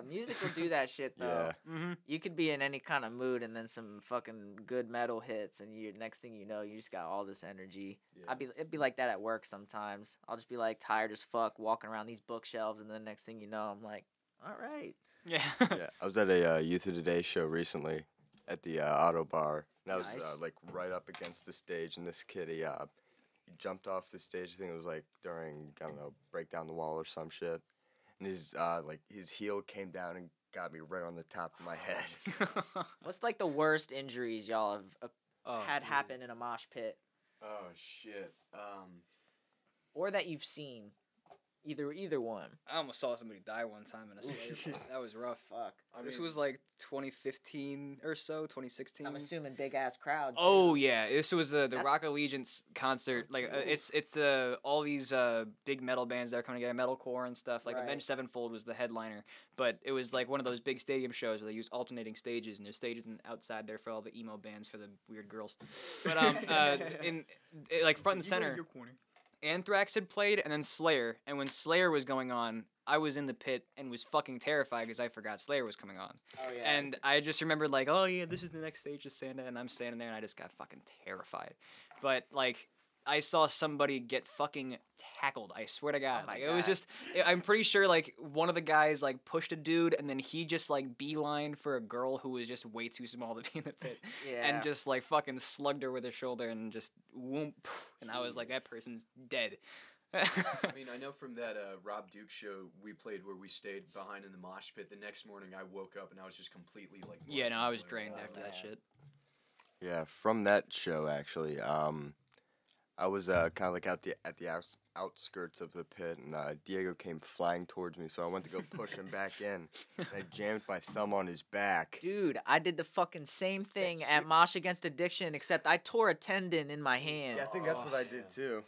A: Music will do that shit though.
B: Yeah.
D: Mm-hmm.
A: You could be in any kind of mood, and then some fucking good metal hits, and you next thing you know, you just got all this energy.
E: Yeah.
A: It'd be like that at work sometimes. I'll just be like tired as fuck, walking around these bookshelves, and then next thing you know, I'm like, all right.
D: Yeah.
B: Yeah, I was at a Youth of Today show recently at the auto bar, and I was
A: Nice.
B: like right up against the stage, and this kid he jumped off the stage. I think it was like during I don't know Break Down the Wall or some shit, and his heel came down and got me right on the top of my head.
A: What's like the worst injuries y'all have
D: Oh,
A: had
D: dude.
A: happen in a mosh pit,
E: Oh shit.
A: or that you've seen? Either one.
D: I almost saw somebody die one time in a Slayer pit. That was rough.
A: Fuck.
D: This was like 2015 or so, 2016.
A: I'm assuming big ass crowd.
D: Oh yeah, this was the
A: That's-
D: Rock Allegiance concert. Like
A: cool.
D: it's all these big metal bands that are coming together, metalcore and stuff. Like
A: Right.
D: Avenged Sevenfold was the headliner, but it was like one of those big stadium shows where they use alternating stages, and there's stages outside there for all the emo bands for the weird girls. But like front and center,
C: Your corner.
D: Anthrax had played, and then Slayer. And when Slayer was going on, I was in the pit and was fucking terrified because I forgot Slayer was coming on.
A: Oh yeah.
D: And I just remembered like, oh yeah, this is the next stage of Santa, and I'm standing there and I just got fucking terrified. But like, I saw somebody get fucking tackled. I swear to God.
A: Oh my
D: Like, it was
A: God.
D: just, I'm pretty sure like one of the guys like pushed a dude, and then he just like beelined for a girl who was just way too small to be in the pit,
A: yeah.
D: and just like fucking slugged her with his shoulder and just whoomp. And I was like, that
E: Jeez.
D: person's dead.
E: I mean, I know from that Rob Duke show we played where we stayed behind in the mosh pit. The next morning, I woke up and I was just completely like.
D: Yeah, no, I was
E: bloody
D: drained
E: away.
D: after that
A: man.
D: shit.
B: Yeah, from that show actually, I was kind of like at the outskirts of the pit, and Diego came flying towards me, so I went to go push him back in. And I jammed my thumb on his back.
A: Dude, I did the fucking same thing at Mosh Against Addiction, except I tore a tendon in my hand.
B: Yeah, I think that's what I did too.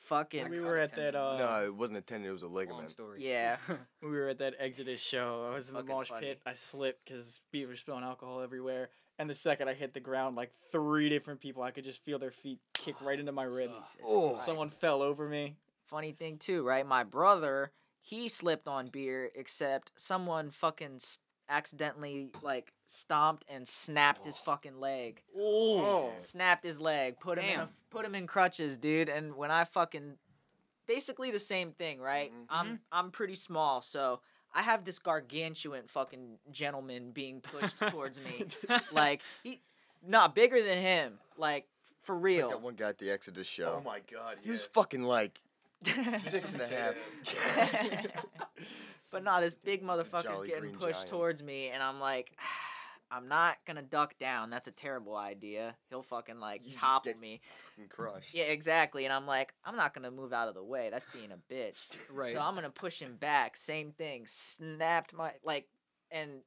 A: Fucking.
C: We were at that.
B: No, it wasn't a tendon; it was a
D: Long
B: ligament.
D: story.
A: Yeah.
C: We were at that Exodus show. I was in the
A: Fucking
C: mosh
A: funny.
C: pit. I slipped because people were spilling alcohol everywhere. And the second I hit the ground, like 3 different people, I could just feel their feet kick right into my ribs.
A: Oh.
C: Someone fell over me.
A: Funny thing too, right? My brother, he slipped on beer, except someone fucking accidentally like stomped and snapped his fucking leg.
C: Oh.
A: Snapped his leg. Put him in crutches, dude. And when I fucking basically the same thing, right? I'm pretty small, so I have this gargantuan fucking gentleman being pushed towards me. Like he not bigger than him. Like for
B: It's
A: real.
B: like that one guy at the Exodus show.
E: Oh my God!
B: He was fucking like 6'1".
A: But no, this big motherfucker's
B: Jolly
A: getting
B: green
A: pushed
B: giant.
A: towards me, and I'm like, I'm not gonna duck down. That's a terrible idea. He'll fucking like
B: You just
A: topple
B: get-
A: me.
B: Fucking crushed.
A: Yeah, exactly. And I'm like, I'm not gonna move out of the way. That's being a bitch.
D: Right.
A: So I'm gonna push him back. Same thing. Snapped my like, and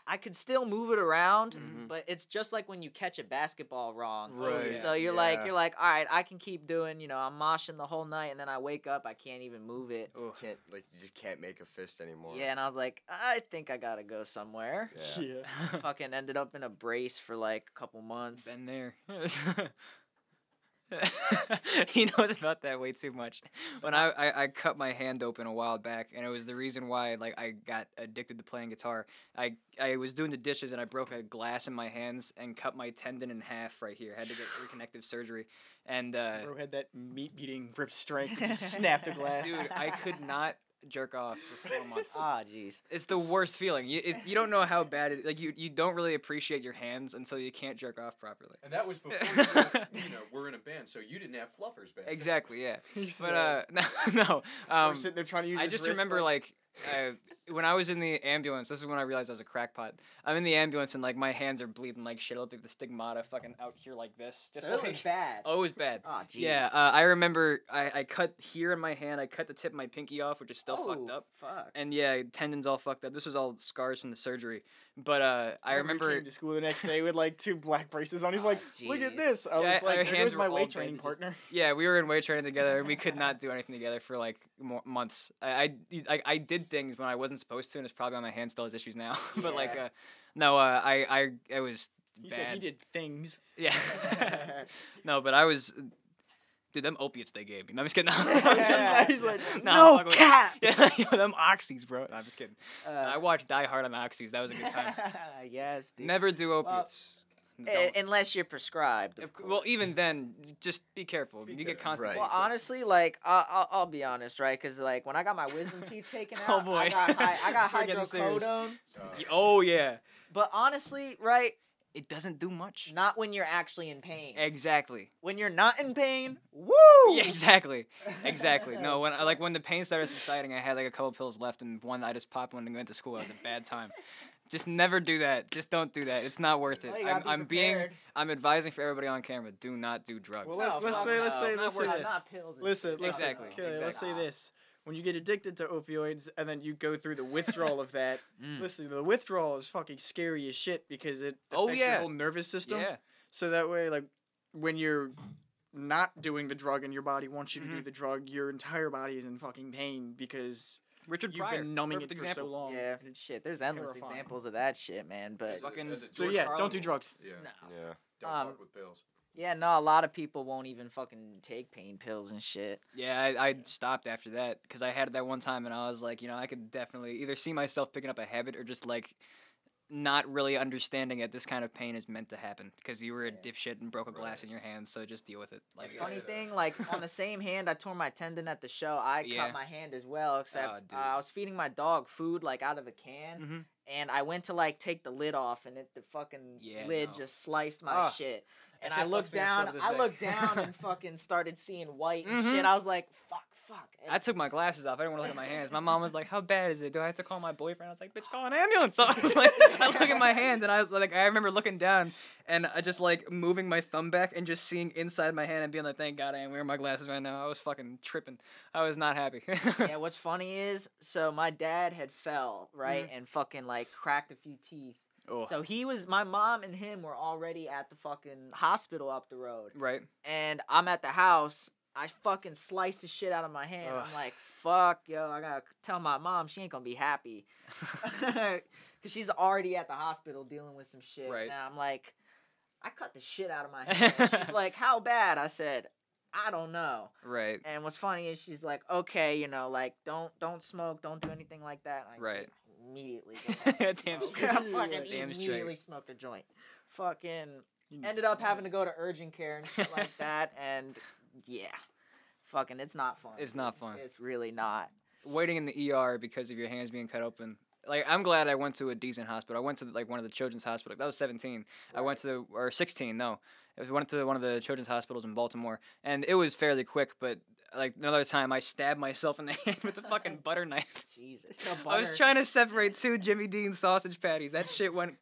A: I could still move it around, but it's just like when you catch a basketball wrong.
D: Right.
A: So you're
B: Yeah.
A: like, all right, I can keep doing. I'm moshing the whole night, and then I wake up, I can't even move it.
D: Ugh.
B: You just can't make a fist anymore.
A: Yeah, and I was like, I think I gotta go somewhere.
B: Yeah.
C: Yeah.
A: Fucking ended up in a brace for like a couple months.
D: Been there. He knows about that way too much. When I cut my hand open a while back, and it was the reason why like I got addicted to playing guitar. I was doing the dishes and I broke a glass in my hands and cut my tendon in half right here. Had to get reconnective surgery. And
C: Bro had that meat beating grip strength. And just snapped the glass.
D: dude, I could not jerk off for 4 months.
A: Ah, jeez.
D: It's the worst feeling. You don't know how bad it. Like you don't really appreciate your hands until you can't jerk off properly.
E: And that was before we're in a band, so you didn't have fluffers back then.
D: Exactly, yeah.
C: He
D: But
C: said,
D: no.
C: we're sitting there trying to use
D: I
C: his
D: just
C: wrist,
D: remember like when I was in the ambulance. This is when I realized I was a crackpot. I'm in the ambulance and like my hands are bleeding like shit. I look like the stigmata fucking out here like this. Just
A: That
D: like,
A: was bad.
D: oh, it was bad.
A: Ah, jeez.
D: Yeah, I remember I cut here in my hand. I cut the tip of my pinky off, which is still fucked up.
A: Fuck.
D: And yeah, tendons all fucked up. This was all scars from the surgery. But I
C: He
D: remember
C: came to school the next day with like 2 black braces on. He's like, look at
A: jeez.
C: this. I
D: Yeah,
C: was
D: our
C: like, there
D: hands
C: goes my
D: were all
C: weight training
D: bandages.
C: partner.
D: yeah, we were in weight training together and we could not do anything together for like months. I did things when I wasn't supposed to, and it's probably why my hand still has issues now. But like
A: Yeah.
D: no, I was
C: He
D: bad.
C: said he did things.
D: Yeah. No, but I was. Dude, them opiates they gave me. No, I'm just kidding.
C: He's like,
A: No
D: fuck with-
A: cap.
D: Yeah, yo, them oxys, bro. No, I'm just kidding.
A: Uh,
D: I watched Die Hard on oxys. That was a good time.
A: yes, dude.
D: Never do opiates. Don't.
A: Unless you're prescribed. Of
D: Well,
A: course.
D: even then, just be careful. You get constipated.
A: Well, honestly, like I'll be honest, right? Because like when I got my wisdom teeth taken
D: Oh,
A: out,
D: boy.
A: I got
D: We're getting serious.
A: hydrocodone.
D: Oh yeah.
A: But honestly, right?
D: It doesn't do much.
A: Not when you're actually in pain.
D: Exactly.
A: When you're not in pain, woo!
D: Yeah, exactly. Exactly. No, when the pain started subsiding, I had like a couple pills left, and one I just popped when I went to school. It was a bad time. Just never do that. Just don't do that. It's not worth it.
A: Well, you gotta be prepared.
D: I'm advising for everybody on camera. Do not do drugs.
C: Well,
A: No,
C: let's
A: fuck
C: say
A: no.
C: let's say
A: It's
C: let's
A: not
C: say
A: worth it.
C: this.
A: Not pills and
C: Listen,
A: shit.
C: listen.
D: Exactly,
C: Okay, let's say
A: exactly.
C: this. When you get addicted to opioids and then you go through the withdrawal of that,
A: Mm.
C: listen, the withdrawal is fucking scary as shit because it
D: Oh,
C: affects
D: yeah.
C: your whole nervous system.
D: Yeah.
C: So that way, like, when you're not doing the drug and your body wants you to do
D: Mhm.
C: the drug, your entire body is in fucking pain because
D: Richard
C: you've
D: Pryor.
C: been numbing
D: Perfect
C: it for
D: example.
C: so long.
A: Yeah, shit. There's endless
C: Terrifying.
A: examples of that shit, man. But
D: Fucking-
C: So
E: George
C: yeah,
E: Carlin
C: don't do
E: rule.
C: drugs.
E: Yeah.
A: no.
B: Yeah.
E: Don't
A: Um,
E: fuck with pills.
A: Yeah, no. A lot of people won't even fucking take pain pills and shit.
D: Yeah, I stopped after that because I had it that one time and I was like, I could definitely either see myself picking up a habit or just like not really understanding that this kind of pain is meant to happen because you were a
A: Yeah.
D: dipshit and broke a glass in your hand, so just deal with it. Like,
A: Funny
D: it's-
A: thing, like on the same hand, I tore my tendon at the show. I
D: Yeah.
A: cut my hand as well, except
D: Oh, dude.
A: I was feeding my dog food like out of a can,
D: Mhm.
A: and I went to like take the lid off, and the fucking
D: Yeah,
A: lid
D: no.
A: just sliced my
D: Ah,
A: shit. And
C: shit
A: I
C: fucks
A: looked
C: me up
A: down.
C: still to this
A: I
C: day.
A: looked down and fucking started seeing white and
D: Mhm.
A: shit. I was like, fuck. And
D: I took my glasses off. I didn't want to look at my hands. My mom was like, "How bad is it? Do I have to call my boyfriend?" I was like, "Bitch, call an ambulance." So I was like, I look at my hands, and I was like, I remember looking down, and I just like moving my thumb back and just seeing inside my hand and being like, thank God I am wearing my glasses right now. I was fucking tripping. I was not happy.
A: Yeah, what's funny is, so my dad had fell, right, and fucking, like, cracked a few teeth.
D: Oh.
A: So my mom and him were already at the fucking hospital up the road.
D: Right.
A: And I'm at the house. I fucking sliced the shit out of my hand.
D: Ugh.
A: I'm like, fuck, yo, I gotta tell my mom she ain't gonna be happy. Because she's already at the hospital dealing with some shit.
D: Right.
A: And I'm like, I cut the shit out of my hand. And she's like, how bad? I said, I don't know.
D: Right.
A: And what's funny is she's like, okay, you know, like, don't smoke, don't do anything like that. And I
D: Right.
A: immediately
D: Damn
A: smoke.
D: straight.
A: I fucking
D: Damn
A: immediately smoked a joint. Fucking ended up having to go to urgent care and shit like that. And yeah, fucking, it's not fun.
D: It's not fun.
A: It's really not.
D: Waiting in the ER because of your hands being cut open. Like, I'm glad I went to a decent hospital. I went to like one of the children's hospitals. That was 17. I went to or 16. No, I went to one of the children's hospitals in Baltimore, and it was fairly quick. But like another time, I stabbed myself in the hand with a fucking butter knife.
A: Jesus.
D: I was trying to separate 2 Jimmy Dean sausage patties. That shit went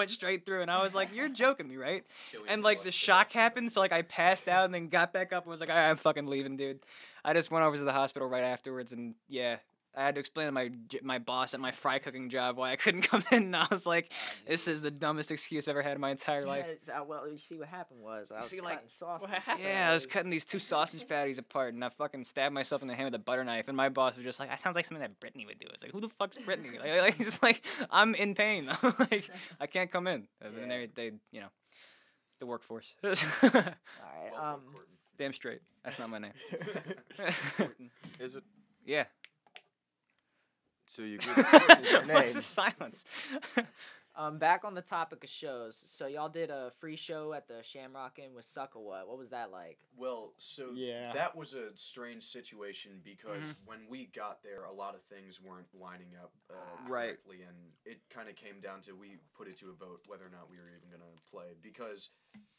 D: straight through, and I was like, "You're joking me, right?" And like the shock happened, so like I passed out and then got back up and was like, "All right, I'm fucking leaving, dude." I just went over to the hospital right afterwards, and yeah. I had to explain to my boss at my fry cooking job why I couldn't come in, and I was like, "This is the dumbest excuse I've ever had in my entire life."
A: Well, you see what happened was I was
D: see, like,
A: cutting sausage.
C: what happened?
D: Yeah, I was cutting these 2 sausage patties apart, and I fucking stabbed myself in the hand with a butter knife. And my boss was just like, "That sounds like something that Brittany would do." I was like, "Who the fuck's Brittany?" Like just like I'm in pain. Like I can't come in. And
A: Yeah.
D: they you know, the workforce.
A: All right.
E: Well, Courtney.
D: Damn straight. That's not my name.
B: Is it?
D: Yeah.
B: So you give Courtney's your
D: What's
B: name.
D: the silence?
A: Back on the topic of shows. So y'all did a free show at the Shamrock Inn with Suck or What? What was that like?
E: Well, so
C: Yeah.
E: that was a strange situation because when we got there, a lot of things weren't lining up
D: Right.
E: correctly, and it kind of came down to we put it to a vote whether or not we were even going to play because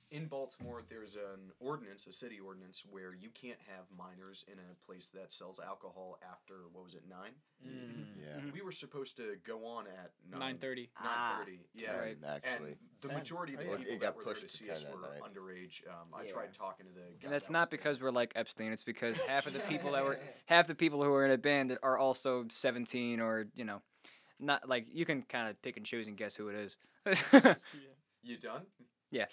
E: in Baltimore there's an ordinance, a city ordinance, where you can't have minors in a place that sells alcohol after, what was it, 9?
B: Yeah.
E: We were supposed to go on at
C: 9:30.
E: 9:30. Yeah.
D: Right.
B: Actually.
E: And the
C: 10.
E: majority of the
C: Oh, yeah.
E: people
B: It
E: that
B: got
E: were there
B: pushed
E: to
B: to
E: see us
B: 10
E: were
B: that night.
E: underage. I
A: Yeah.
E: tried talking to the guy.
D: And that's
E: that
D: not
E: was
D: because
E: there.
D: we're like Epstein. It's because half of the people who were in a band are also 17 or not like you can kind of pick and choose and guess who it is.
E: You done?
D: Yeah.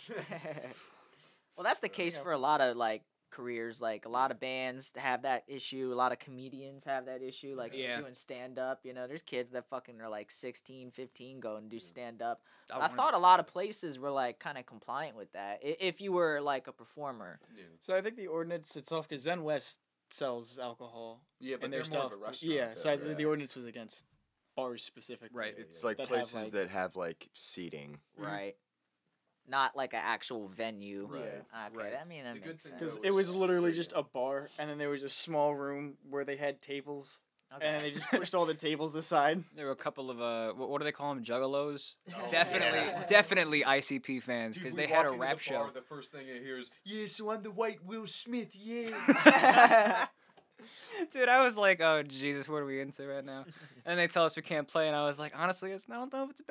A: Well, that's the case for a lot of like careers. Like a lot of bands have that issue. A lot of comedians have that issue. Like if
D: Yeah.
A: you're doing stand up, there's kids that fucking are like 16, 15 go and do stand up. I
D: wanna
A: thought
D: do
A: a lot of places were like kind of compliant with that. If you were like a performer.
E: Yeah.
C: So I think the ordinance itself, because Zen West sells alcohol
E: Yeah, but
C: and
E: they're
C: their
E: more
C: stuff.
E: of a restaurant.
C: Yeah, so
B: yeah.
C: the ordinance was against bars specifically.
D: Right.
B: It's like
C: That have,
B: places
C: like-
B: that have like seating.
A: Right. Not like an actual venue.
B: Right.
A: Okay,
D: Right.
A: that that
E: The good
A: makes
E: thing,
A: sense.
C: Because
E: though,
C: it was
E: is-
C: literally just a bar, and then there was a small room where they had tables, and then they just pushed all the tables aside.
D: There were a couple of what do they call them? Juggalos.
E: Oh,
D: Definitely,
E: yeah.
D: definitely ICP fans
E: Dude,
D: because
E: we
D: they had a
E: walk into
D: rap
E: the bar,
D: show.
E: The first thing I hear is, "Yeah, so I'm the white Will Smith, yeah."
D: Dude, I was like, oh Jesus, what are we into right now? And they tell us we can't play, and I was like, honestly, I don't know if it's a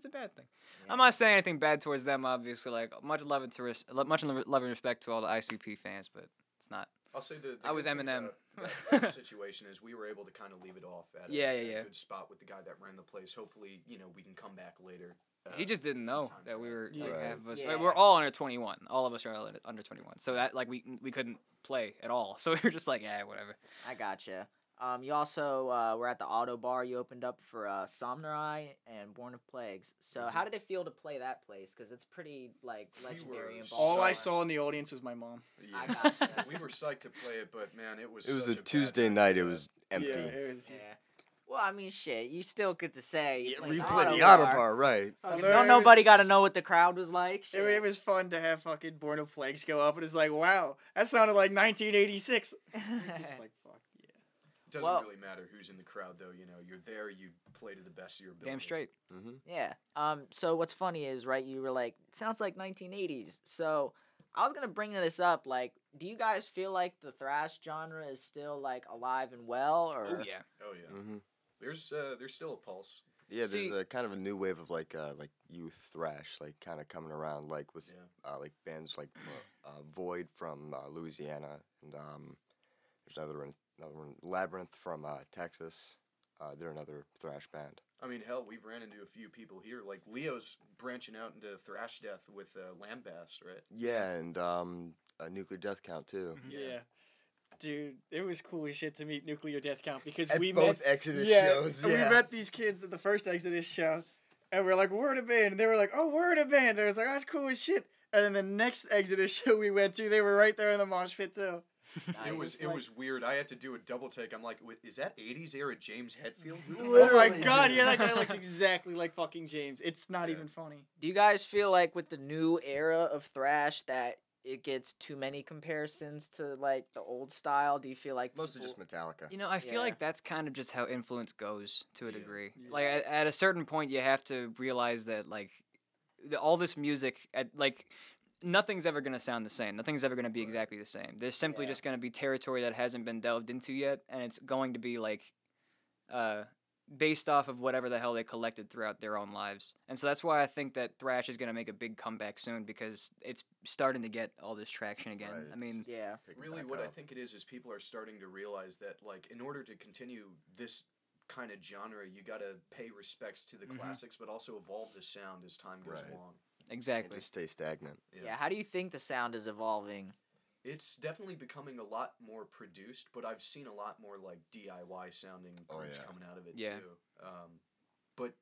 D: bad thing. I'm not saying anything bad towards them, obviously. Like much love and respect to all the ICP fans, but it's not.
E: I'll say the
D: I was
E: good thing
D: Eminem.
E: about that situation is we were able to kind of leave it off at
D: Yeah,
E: a
D: yeah.
E: good spot with the guy that ran the place. Hopefully, we can come back later.
D: He just didn't know
E: time
D: that we were like
B: Right.
D: half of us.
A: Yeah.
D: We're all under 21. All of us are under 21. So that like we couldn't play at all. So we were just like, yeah, whatever.
A: I gotcha. You also were at the Auto Bar. You opened up for Somnorai and Born of Plagues. So how did it feel to play that place? Because it's pretty like legendary
E: were
A: in
E: so
C: All I
A: Baltimore.
C: saw in the audience was my mom.
E: Yeah.
A: I gotcha.
E: We were psyched to play it, but man, it was.
B: It was
E: such
B: a
E: bad
B: Tuesday
E: night.
B: night. It was empty.
C: Yeah, it was just,
A: Yeah. Well, I mean, shit. You still get to say you
B: Yeah,
A: played
B: we
A: the
B: played
A: Auto
B: the Auto
A: Bar.
B: Bar, right?
A: Fucking
C: Although
A: don't
C: it
A: nobody
C: was-
A: got to know what the crowd was like.
C: it, it was fun to have fucking Born of Plagues go up, and it's like, wow, that sounded like 1986. It's just like, fuck yeah.
E: It doesn't
A: Well-
E: really matter who's in the crowd, though. You're there. You play to the best of your ability.
D: Damn straight.
B: Mm-hmm.
A: Yeah. So what's funny is, right, you were like, it sounds like 1980s. So I was going to bring this up. Like, do you guys feel like the thrash genre is still, like, alive and well? Or
D: Oh yeah.
E: Oh yeah.
B: Mm-hmm.
E: There's still a pulse.
B: Yeah, there's
D: See-
B: a kind of a new wave of like youth thrash, like kind of coming around, like with like bands like Void from Louisiana, and there's another one, Labyrinth from Texas. They're another thrash band.
E: I mean, hell, we've ran into a few people here. Like Leo's branching out into thrash death with Lambast, right?
B: Yeah, and Nuclear Death Count too.
C: Yeah. Dude, it was cool as shit to meet Nuclear Death Count because
B: At
C: we
B: both
C: met
B: Exodus shows.
C: we
B: Yeah.
C: met these kids at the first Exodus show, and we're like, we're in a band, and they were like, oh, we're in a band. And I was like, oh, that's cool as shit. And then the next Exodus show we went to, they were right there in the mosh pit too.
E: It was
C: It's
E: it
C: like-
E: was weird. I had to do a double take. I'm like, is that '80s era James Hetfield? Who the
C: Oh my
B: Literally,
C: god,
B: dude.
C: yeah, that guy looks exactly like fucking James. It's not
E: Yeah.
C: even funny.
A: Do you guys feel like with the new era of thrash that it gets too many comparisons to like the old style? Do you feel like
B: Mostly
A: people-
B: just Metallica.
D: You know, I feel
A: Yeah.
D: like that's kind of just how influence goes to a
E: Yeah.
D: degree.
C: Yeah.
D: Like at a certain point, you have to realize that like all this music, nothing's ever gonna sound the same. Nothing's ever gonna be exactly the same. There's simply
A: Yeah.
D: just gonna be territory that hasn't been delved into yet, and it's going to be like based off of whatever the hell they collected throughout their own lives. And so that's why I think that thrash is gonna make a big comeback soon because it's starting to get all this traction again.
B: Right.
D: I mean,
A: Yeah.
B: Picking
E: Really,
B: back
E: what I
B: up.
E: think it is people are starting to realize that, like, in order to continue this kind of genre, you got to pay respects to the
D: Mhm.
E: classics, but also evolve the sound as time goes
B: Right.
E: along.
B: And
D: exactly.
B: just stay stagnant.
A: Yeah. How do you think the sound is evolving?
E: It's definitely becoming a lot more produced, but I've seen a lot more like DIY sounding
B: Oh,
E: groups
B: yeah.
E: coming out of it
D: Yeah.
E: too. But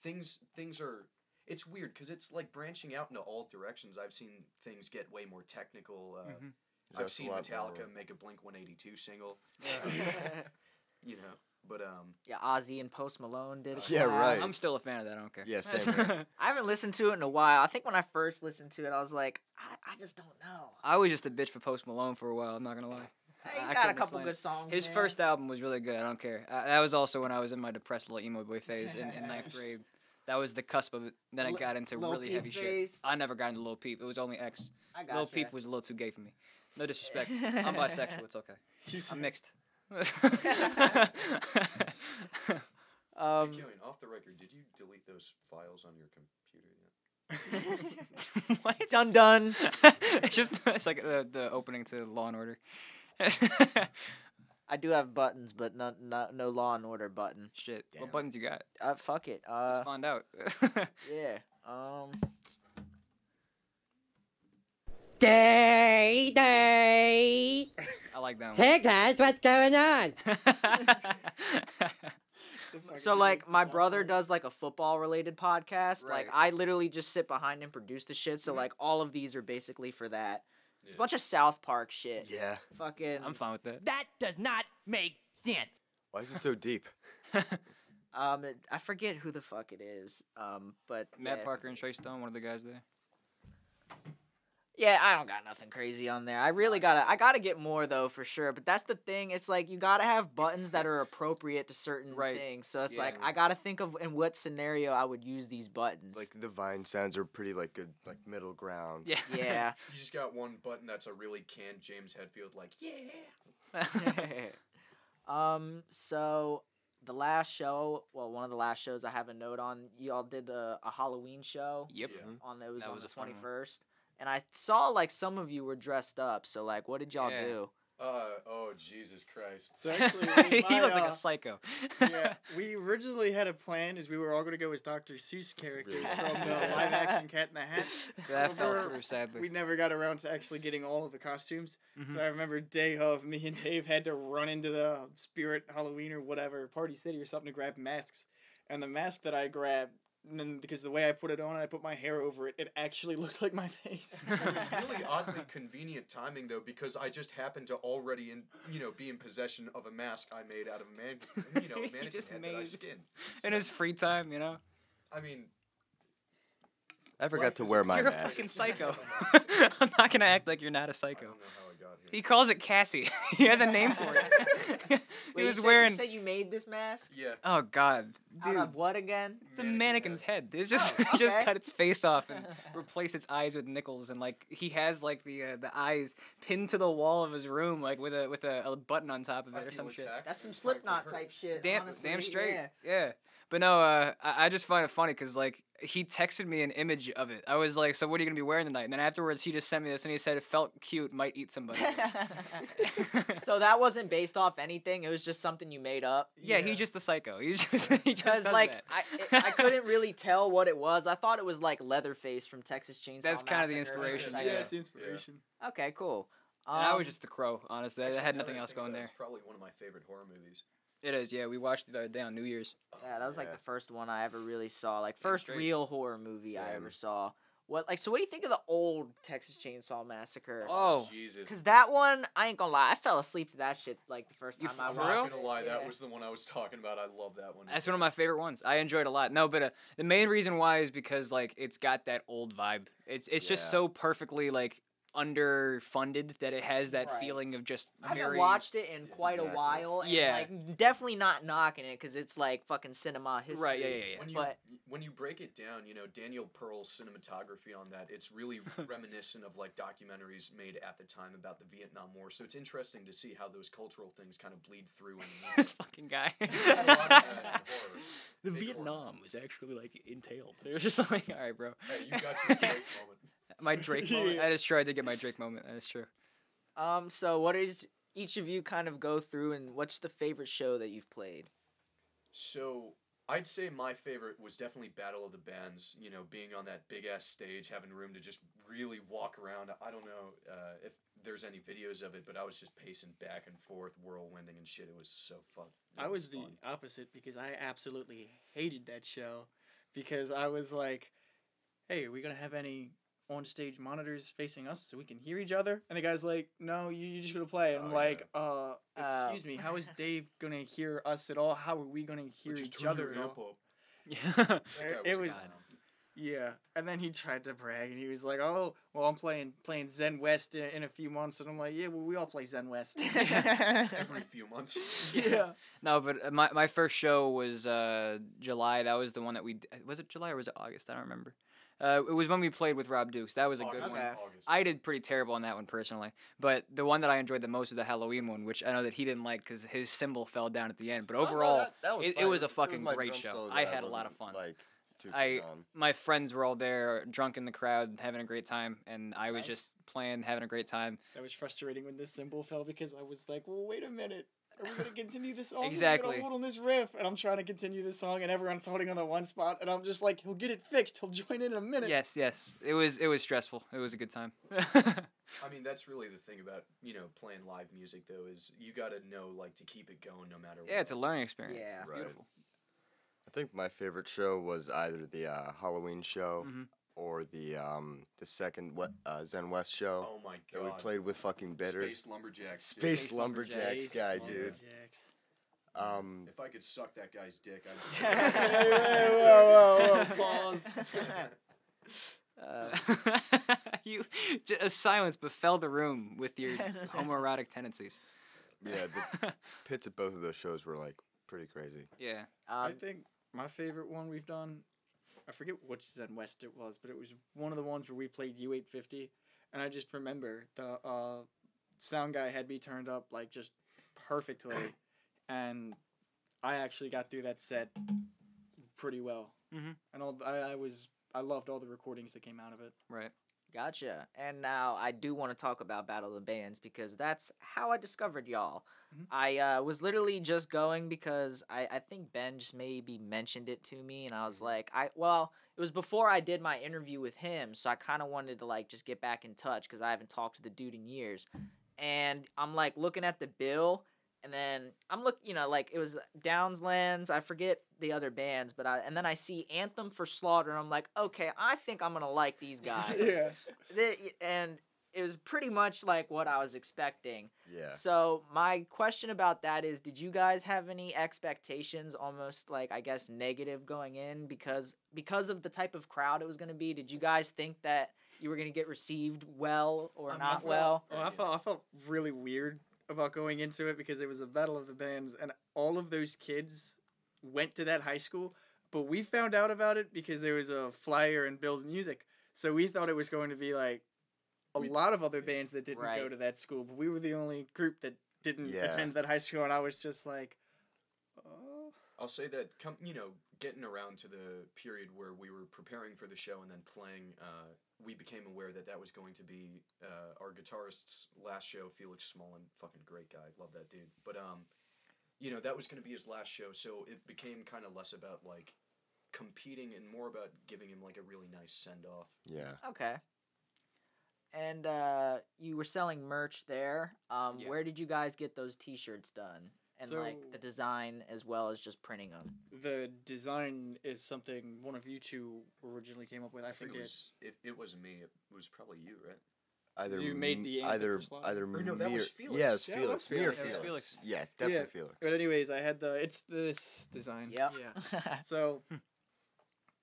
E: things are. It's weird because it's like branching out into all directions. I've seen things get way more technical.
D: Mhm.
B: There's
E: I've
B: also
E: seen
B: a lot
E: Metallica
B: more-
E: make a Blink 182 single.
A: yeah,
E: You know, but
A: Ozzy and Post Malone did it.
B: Yeah, right.
D: I'm still a fan of that. I don't care.
B: Yeah, same here.
A: I haven't listened to it in a while. I think when I first listened to it, I was like, I just don't know.
D: I was just a bitch for Post Malone for a while. I'm not gonna lie.
A: He's
D: I
A: got a
D: couldn't
A: couple
D: explain
A: good
D: it.
A: songs.
D: His
A: man.
D: first album was really good. I don't care. That was also when I was in my depressed little emo boy phase in ninth grade. That was the cusp of it. Then I
A: Lil-
D: got into
A: Lil
D: really
A: Peep
D: heavy shit.
A: phase?
D: I never got into Lil Peep. It was only X.
A: I got
D: Lil Peep was a little too gay for me. No disrespect. I'm bisexual. It's okay.
C: He's
D: I'm mixed.
E: hey,
A: Um,
E: Killian, off the record, did you delete those files on your computer yet?
D: What?
A: done.
D: It's like the opening to Law and Order.
A: I do have buttons, but no Law and Order button.
D: Shit.
B: Damn.
D: What buttons you got?
A: Fuck it.
D: Let's find out.
A: Yeah.
F: Day.
D: I like that one.
F: Hey guys, what's going on?
A: So like my brother does like a football related podcast. Like
D: Right.
A: I literally just sit behind and produce the shit. So like all of these are basically for that. It's a
E: Yeah.
A: bunch of South Park shit.
B: Yeah.
A: Fucking.
D: I'm fine with that.
F: That does not make sense.
B: Why is it so deep?
A: I forget who the fuck it is. But
D: Matt
A: yeah.
D: Parker and Trey Stone, one of the guys there.
A: Yeah, I don't got nothing crazy on there. I really gotta get more though for sure. But that's the thing. It's like you gotta have buttons that are appropriate to certain
D: Right.
A: things. So it's
D: Yeah.
A: like I gotta think of in what scenario I would use these buttons.
B: Like the Vine sounds are pretty like good, like middle ground.
D: Yeah.
A: Yeah.
E: You just got one button that's a really canned James Hetfield, like, yeah.
A: So the last show, well, one of the last shows I have a note on. Y'all did a Halloween show
D: Yep.
E: Yeah.
A: on it was
D: That
A: on
D: was
A: the
D: a fun one.
A: 21st, and I saw like some of you were dressed up. So like, what did y'all
D: Yeah.
A: do?
E: Oh, Jesus Christ.
C: So actually,
D: He
C: my,
D: looked like a psycho.
C: yeah, we originally had a plan is we were all going to go as Dr. Seuss characters
B: Really?
C: from the live action Cat in the Hat.
D: That fell
C: However,
D: through sadly.
C: We never got around to actually getting all of the costumes.
D: Mhm.
C: So I remember day of, me and Dave had to run into the Spirit Halloween or whatever, Party City or something to grab masks. And the mask that I grabbed, and then because the way I put it on, I put my hair over it, it actually looked like my face.
E: It was really oddly convenient timing though, because I just happened to already be in possession of a mask I made out of a
D: He
E: mannequin
D: just
E: head that I
D: made-
E: skinned.
D: In his free time, you know.
E: I mean,
B: I forgot
E: Life
B: to
E: is
B: wear
E: a-
B: my
D: You're a
B: mask.
D: fucking psycho. I'm not gonna act like you're not a
E: I
D: psycho.
E: don't know how I got here.
D: He calls it Cassie. He has a name for it. He
A: Wait,
D: was
A: you
D: wearing.
A: said you made this mask?
E: Yeah.
D: Oh God,
A: Out of what again?
D: It's a mannequin's head. It's just he just
A: okay.
D: cut its face off and replaced its eyes with nickels, and like he has like the eyes pinned to the wall of his room, like with a button on top of it or some shit.
A: That's some Slipknot type shit.
D: Damn,
A: honestly.
D: damn straight.
A: Yeah.
D: Yeah. But no, I just find it funny because like he texted me an image of it. I was like, "So what are you gonna be wearing tonight?" And then afterwards, he just sent me this and he said it felt cute, might eat somebody.
A: So that wasn't based off anything. It was just something you made up.
D: Yeah, he's just a psycho. He just
A: Because
D: does
A: like
D: that.
A: I couldn't really tell what it was. I thought it was like Leatherface from Texas Chainsaw.
D: That's kind of the
A: Massacre or
D: inspiration,
A: something.
C: Yeah, it's the inspiration.
A: Okay, cool.
D: And I was just the crow, honestly. I had nothing else going there.
E: It's probably one of my favorite horror movies.
D: It is, yeah. We watched it the other day on New Year's.
A: Yeah, that was like
B: Yeah.
A: the first one I ever really saw. Like first
D: straight.
A: real horror movie I
B: Same.
A: ever saw. So what do you think of the old Texas Chainsaw Massacre?
D: Oh,
E: Jesus.
A: Cause that one, I ain't gonna lie, I fell asleep to that shit like the first
D: You
A: time I
D: for
A: watched
D: real?
E: I'm not gonna lie, that
A: Yeah.
E: was the one I was talking about. I love that one.
D: that's one of my favorite ones. I enjoyed it a lot. No, but the main reason why is because like it's got that old vibe. It's just
B: Yeah.
D: so perfectly like underfunded that it has that
A: Right.
D: feeling of just
A: I haven't
D: very.
A: watched it in quite a
B: Exactly.
A: while. And
D: Yeah.
A: like definitely not knocking it because it's like fucking cinema history.
D: Right, yeah.
E: When you
A: But-
E: when you break it down, you know, Daniel Pearl's cinematography on that, it's really reminiscent of like documentaries made at the time about the Vietnam War. So it's interesting to see how those cultural things kind of bleed through in the movie.
D: This fucking guy.
E: A lot of that in horror.
D: The
E: Big
D: Vietnam
E: horror.
D: was actually like entailed. It was just like, all right, bro.
E: Hey, you got your Drake moment.
D: My Drake moment. I just tried to get my Drake moment. That is true.
A: So what is each of you kind of go through and what's the favorite show that you've played?
E: So I'd say my favorite was definitely Battle of the Bands. You know, being on that big ass stage, having room to just really walk around. I don't know if there's any videos of it, but I was just pacing back and forth, whirlwinding and shit. It was so fun.
C: I was the opposite because I absolutely hated that show because I was like, hey, are we going to have any on stage monitors facing us so we can hear each other? And the guy's like, no, you're just going to play. And I'm
E: Oh,
C: like, excuse me, how is Dave going to hear us at all? How are we going to hear each other at all?
D: Yeah.
C: It was, yeah. And then he tried to brag and he was like, oh, well, I'm playing Zen West in a few months. And I'm like, yeah, well, we all play Zen West.
E: Every few months.
C: Yeah.
D: No, but my first show was July. That was the one that was it July or was it August? I don't remember. It was when we played with Rob Dukes. That was a good
E: August,
D: one.
A: Okay.
E: August.
D: I did pretty terrible on that one personally, but the one that I enjoyed the most is the Halloween one, which I know that he didn't like because his cymbal fell down at the end. But overall, it
B: fine.
D: was a fucking
B: my
D: great
B: drum
D: show.
B: solo
D: I
B: that
D: had a lot of
B: wasn't,
D: fun.
B: Like, too
D: I-
B: keen on.
D: My friends were all there, drunk in the crowd, having a great time, and I was
A: Nice.
D: just playing, having a great time.
C: That was frustrating when this cymbal fell because I was like, well, wait a minute. Are we going to continue this song?
D: Exactly.
C: We're gonna hold on this riff. And I'm trying to continue this song, and everyone's holding on the one spot. And I'm just like, he'll get it fixed. He'll join in a minute.
D: Yes. It was stressful. It was a good time.
E: I mean, that's really the thing about, you know, playing live music, though, is you got to know, like, to keep it going no matter what.
D: Yeah, it's a learning experience.
A: Yeah.
D: It's
B: Right.
D: beautiful.
B: I think my favorite show was either the Halloween show
D: Mhm.
B: or the second Zen West show
E: Oh, my
B: that we
E: God.
B: played with fucking Bitter.
E: Space Lumberjacks. dude.
B: Space
D: Space
B: Lumberjacks
C: Space
B: guy, dude.
C: Lumberjacks.
E: If I could suck that guy's dick,
C: Hey,
E: I'd...
C: whoa, pause.
D: A silence befell the room with your homoerotic tendencies.
B: Yeah, the pits at both of those shows were like pretty crazy.
D: Yeah.
C: I think my favorite one we've done, I forget which Zen West it was, but it was one of the ones where we played U850. And I just remember the sound guy had me turned up like just perfectly. And I actually got through that set pretty well.
D: Mhm.
C: And I loved all the recordings that came out of it.
D: Right.
A: Gotcha. And now I do want to talk about Battle of the Bands because that's how I discovered y'all.
C: Mhm.
A: I was literally just going because I think Ben just maybe mentioned it to me, and I was like, it was before I did my interview with him, so I kind of wanted to like just get back in touch because I haven't talked to the dude in years. And I'm like looking at the bill, and then I'm like it was Downslands. I forget the other bands, but and then I see Anthem for Slaughter, and I'm like, okay, I think I'm gonna like these guys.
C: Yeah.
A: And it was pretty much like what I was expecting.
B: Yeah.
A: So my question about that is, did you guys have any expectations, almost like I guess negative going in because of the type of crowd it was gonna be? Did you guys think that you were gonna get received well or not well?
C: I felt really weird about going into it because it was a battle of the bands, and all of those kids went to that high school, but we found out about it because there was a flyer in Bill's Music. So we thought it was going to be like a lot of other bands that didn't go
A: Right.
C: to that school, but we were the only group that didn't
B: Yeah.
C: attend that high school, and I was just like, oh.
E: I'll say that, getting around to the period where we were preparing for the show and then playing, we became aware that that was going to be our guitarist's last show. Felix Smolin, fucking great guy, love that dude. But that was going to be his last show, so it became kind of less about like competing and more about giving him like a really nice send off.
B: Yeah.
A: Okay. And you were selling merch there.
D: Yeah.
A: Where did you guys get those T-shirts done? And like the
C: So-
A: design as well as just printing them.
C: The design is something one of you two originally came up with. I
E: I think
C: forget.
E: it wasn't me. It was probably you, right?
B: Either
C: You made
B: m-
C: the anthem
B: either
C: for Slaughter.
B: either
E: Or no, that
B: me
E: was
B: or-
E: Felix.
B: Yeah, it's
C: Yeah,
B: Felix.
C: that's
B: Me or
C: Felix.
B: Felix.
C: Yeah,
D: Felix.
B: Yeah, definitely
C: Yeah.
B: Felix.
C: But anyways, I had it's this design.
A: Yep.
C: Yeah. So,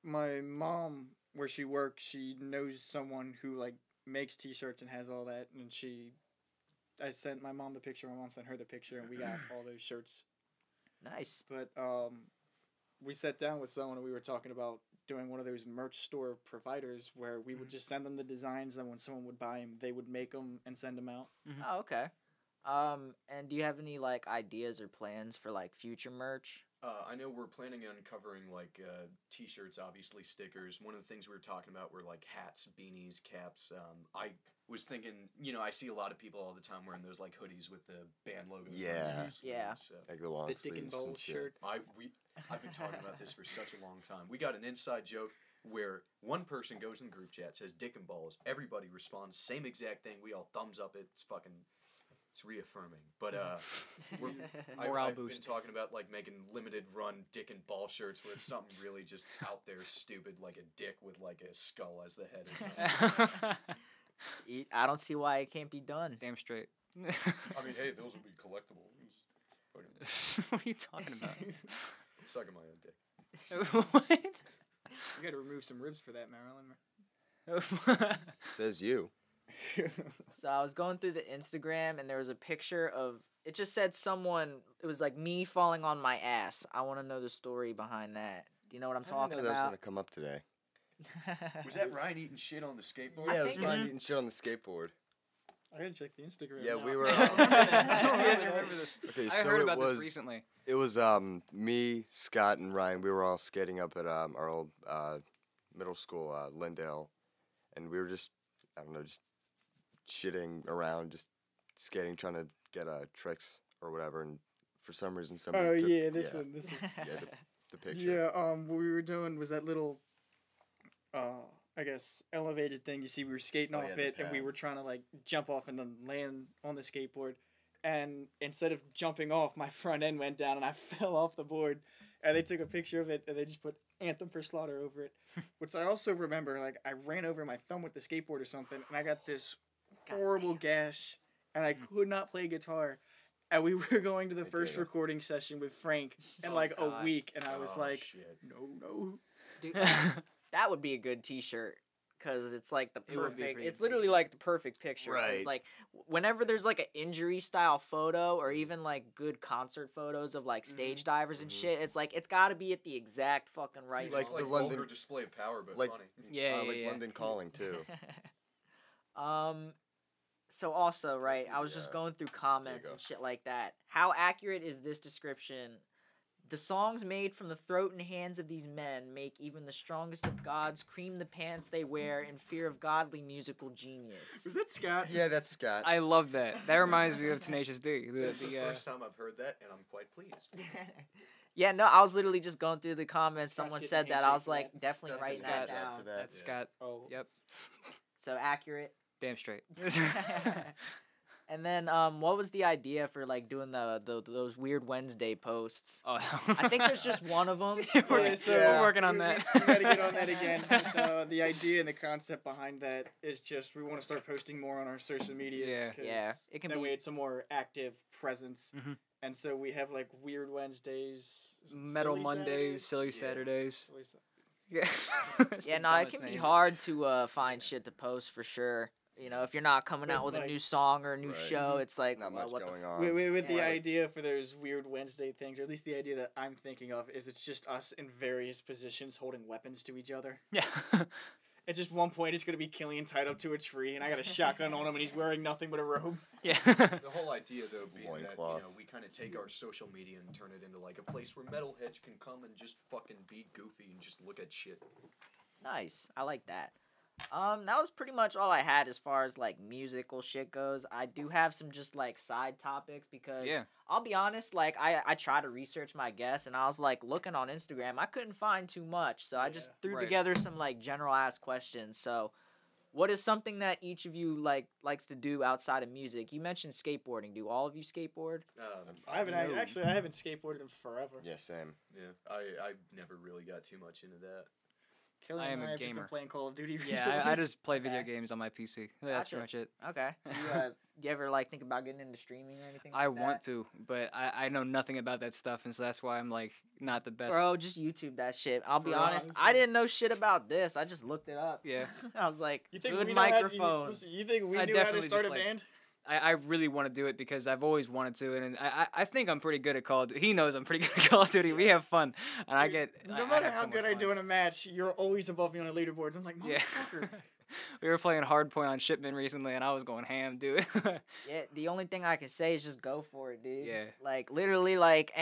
C: my mom, where she works, she knows someone who like makes T-shirts and has all that, and I sent my mom the picture. My mom sent her the picture, and we got all those shirts.
A: Nice.
C: But we sat down with someone and we were talking about doing one of those merch store providers where we would just send them the designs, and when someone would buy them, they would make them and send them out.
A: Oh, okay. And do you have any like ideas or plans for like future merch?
E: I know we're planning on covering like T-shirts, obviously stickers. One of the things we were talking about were like hats, beanies, caps. I was thinking, I see a lot of people all the time wearing those like hoodies with the band logos.
B: Yeah.
E: underneath,
A: Yeah.
E: So
B: Like the long
C: The Dick
B: sleeves
C: and Balls
B: and shit.
C: shirt.
E: I've been talking about this for such a long time. We got an inside joke where one person goes in the group chat, says "Dick and Balls." Everybody responds, same exact thing. We all thumbs up it. It's reaffirming. But
D: Morale
E: I've been
D: boost.
E: talking about like making limited run dick and ball shirts where it's something really just out there stupid, like a dick with like a skull as the head or something.
A: I don't see why it can't be done.
D: Damn straight.
E: I mean, hey, those will be collectible.
D: What are you talking about?
E: Sucking my own dick.
D: What?
C: You got to remove some ribs for that, Marilyn.
B: Says you.
A: So I was going through the Instagram and there was a picture of it just said someone it was like me falling on my ass. I want to know the story behind that. Do you know what I'm
B: I didn't
A: talking
B: know that was
A: about?
B: gonna come up today.
E: Was that Ryan eating shit on the skateboard?
B: Yeah, it was
A: think-
B: Ryan eating shit on the skateboard.
C: I gotta check the Instagram.
B: Yeah,
C: now.
B: we were.
D: You guys remember this?
B: Okay,
D: I
B: so
D: heard
B: it
D: about
B: was.
D: this recently.
B: It was me, Scott, and Ryan. We were all skating up at our old middle school, Lindale, and we were just just shitting around, just skating, trying to get tricks or whatever. And for some reason, somebody.
C: Oh
B: took,
C: yeah, this one. This is.
B: Yeah, the picture.
C: Yeah. What we were doing was that little, I guess elevated thing. You see, we were skating
B: Oh,
C: off
B: yeah, the
C: it, and we
B: pad.
C: were trying to like jump off and then land on the skateboard. And instead of jumping off, my front end went down, and I fell off the board. And they took a picture of it, and they just put Anthem for Slaughter over it. Which I also remember, like I ran over my thumb with the skateboard or something, and I got this horrible gash, and I could not play guitar. And we were going to the first
B: did.
C: recording session with Frank in
A: Oh,
C: like a
A: God.
C: week, and I was
E: Oh,
C: like,
E: shit.
C: no.
A: Dude, that would be a good T-shirt because it's like the
C: It would be a
A: perfect.
C: great
A: It's literally
C: T-shirt.
A: like the perfect picture. 'cause,
B: Right.
A: Like whenever there's like an injury style photo or even like good concert photos of like stage divers and
B: Mhm.
A: shit, it's like it's got to be at the exact fucking right.
E: Dude,
B: Like
E: it's
B: the
E: like
B: London-
E: vulgar display of power, but
B: like-
E: funny.
D: Yeah,
B: like
D: yeah.
B: London Calling too.
A: So also, right, I was
B: Yeah.
A: just going through comments
B: go.
A: and shit like that. How accurate is this description? The songs made from the throat and hands of these men make even the strongest of gods cream the pants they wear in fear of godly musical genius.
C: Was that Scott?
B: Yeah, that's Scott.
D: I love that. That reminds me of Tenacious D.
E: It's the
D: The
E: first time I've heard that, and I'm quite pleased.
A: Yeah, no, I was literally just going through the comments.
C: Scott's
A: Someone
C: getting
A: said
C: a
A: that. I was
C: handshake for
A: like,
C: that.
A: definitely
B: That's
A: writing
B: the
A: that
B: Scott
A: down.
B: for that.
D: that's
B: Yeah.
D: Scott.
C: Oh.
D: Yep.
A: So accurate.
D: Damn straight.
A: And then, what was the idea for like doing those weird Wednesday posts?
D: Oh,
A: I think there's just one of them.
D: we're,
C: Yeah, so
D: we're working on
C: we-
D: that.
C: We gotta get on that again. But, the idea and the concept behind that is just we want to start posting more on our social medias.
D: Yeah.
C: 'cause
A: Yeah, it can
C: that
A: be-
C: way it's a more active presence.
D: Mhm.
C: And so we have like weird Wednesdays,
D: Metal
C: silly
D: Mondays, silly
C: Yeah.
D: Saturdays.
C: Silly Sa-
D: Yeah.
A: Yeah, no, it can be hard to find shit to post for sure. You know, if you're not coming out with a
C: Like-
A: new song or a new
B: Right.
A: show, it's like,
B: Not
A: well,
B: much
A: what
B: going
A: the
B: on.
C: With the
A: Yeah.
C: idea for those weird Wednesday things, or at least the idea that I'm thinking of, is it's just us in various positions holding weapons to each other.
D: Yeah.
C: At just one point, it's gonna be Killian tied up to a tree, and I got a shotgun on him, and he's wearing nothing but a robe.
D: yeah.
E: The whole idea, though, being that
B: Loincloth.
E: we kind of take our social media and turn it into like a place where metalheads can come and just fucking be goofy and just look at shit.
A: Nice. I like that. That was pretty much all I had as far as like musical shit goes. I do have some just like side topics because
D: Yeah.
A: I'll be honest, like I try to research my guests and I was like looking on Instagram, I couldn't find too much. So I just
C: Yeah.
A: threw
D: Right.
A: together some like general ass questions. So what is something that each of you likes to do outside of music? You mentioned skateboarding. Do all of you skateboard?
C: I haven't
D: No.
C: actually. I haven't skateboarded in forever.
B: Yeah, same.
E: Yeah, I never really got too much into that.
C: Killian
D: I am
C: and
D: a
C: I have just been
D: gamer.
C: playing Call of Duty recently.
D: Yeah, I just play video
A: Okay.
D: games on my PC. That's
A: Gotcha.
D: pretty much it.
A: Okay. You ever like think about getting into streaming or anything?
D: I
A: like that?
D: want to, but I know nothing about that stuff, and so that's why I'm like not the best.
A: Bro, just YouTube that shit. I'll be
C: For
A: honest, I
C: honestly.
A: didn't know shit about this. I just looked it up.
D: Yeah.
A: I was like,
C: You think
A: good
C: we know how to-
A: microphones.
C: you think we
D: I
C: knew how to
D: definitely
C: start a
D: just, like,
C: band?
D: I really want to do it because I've always wanted to, and I think I'm pretty good at Call of Duty. He knows I'm pretty good at Call of Duty. We have fun, and I get.
C: No
D: I
C: matter
D: have
C: how
D: so much
C: good I
D: fun.
C: do in a match, you're always above me on the leaderboards. I'm like,
D: Yeah.
C: motherfucker.
D: We were playing Hardpoint on Shipment recently, and I was going ham, dude.
A: Yeah, the only thing I can say is just go for it, dude.
D: Yeah.
A: Like literally, like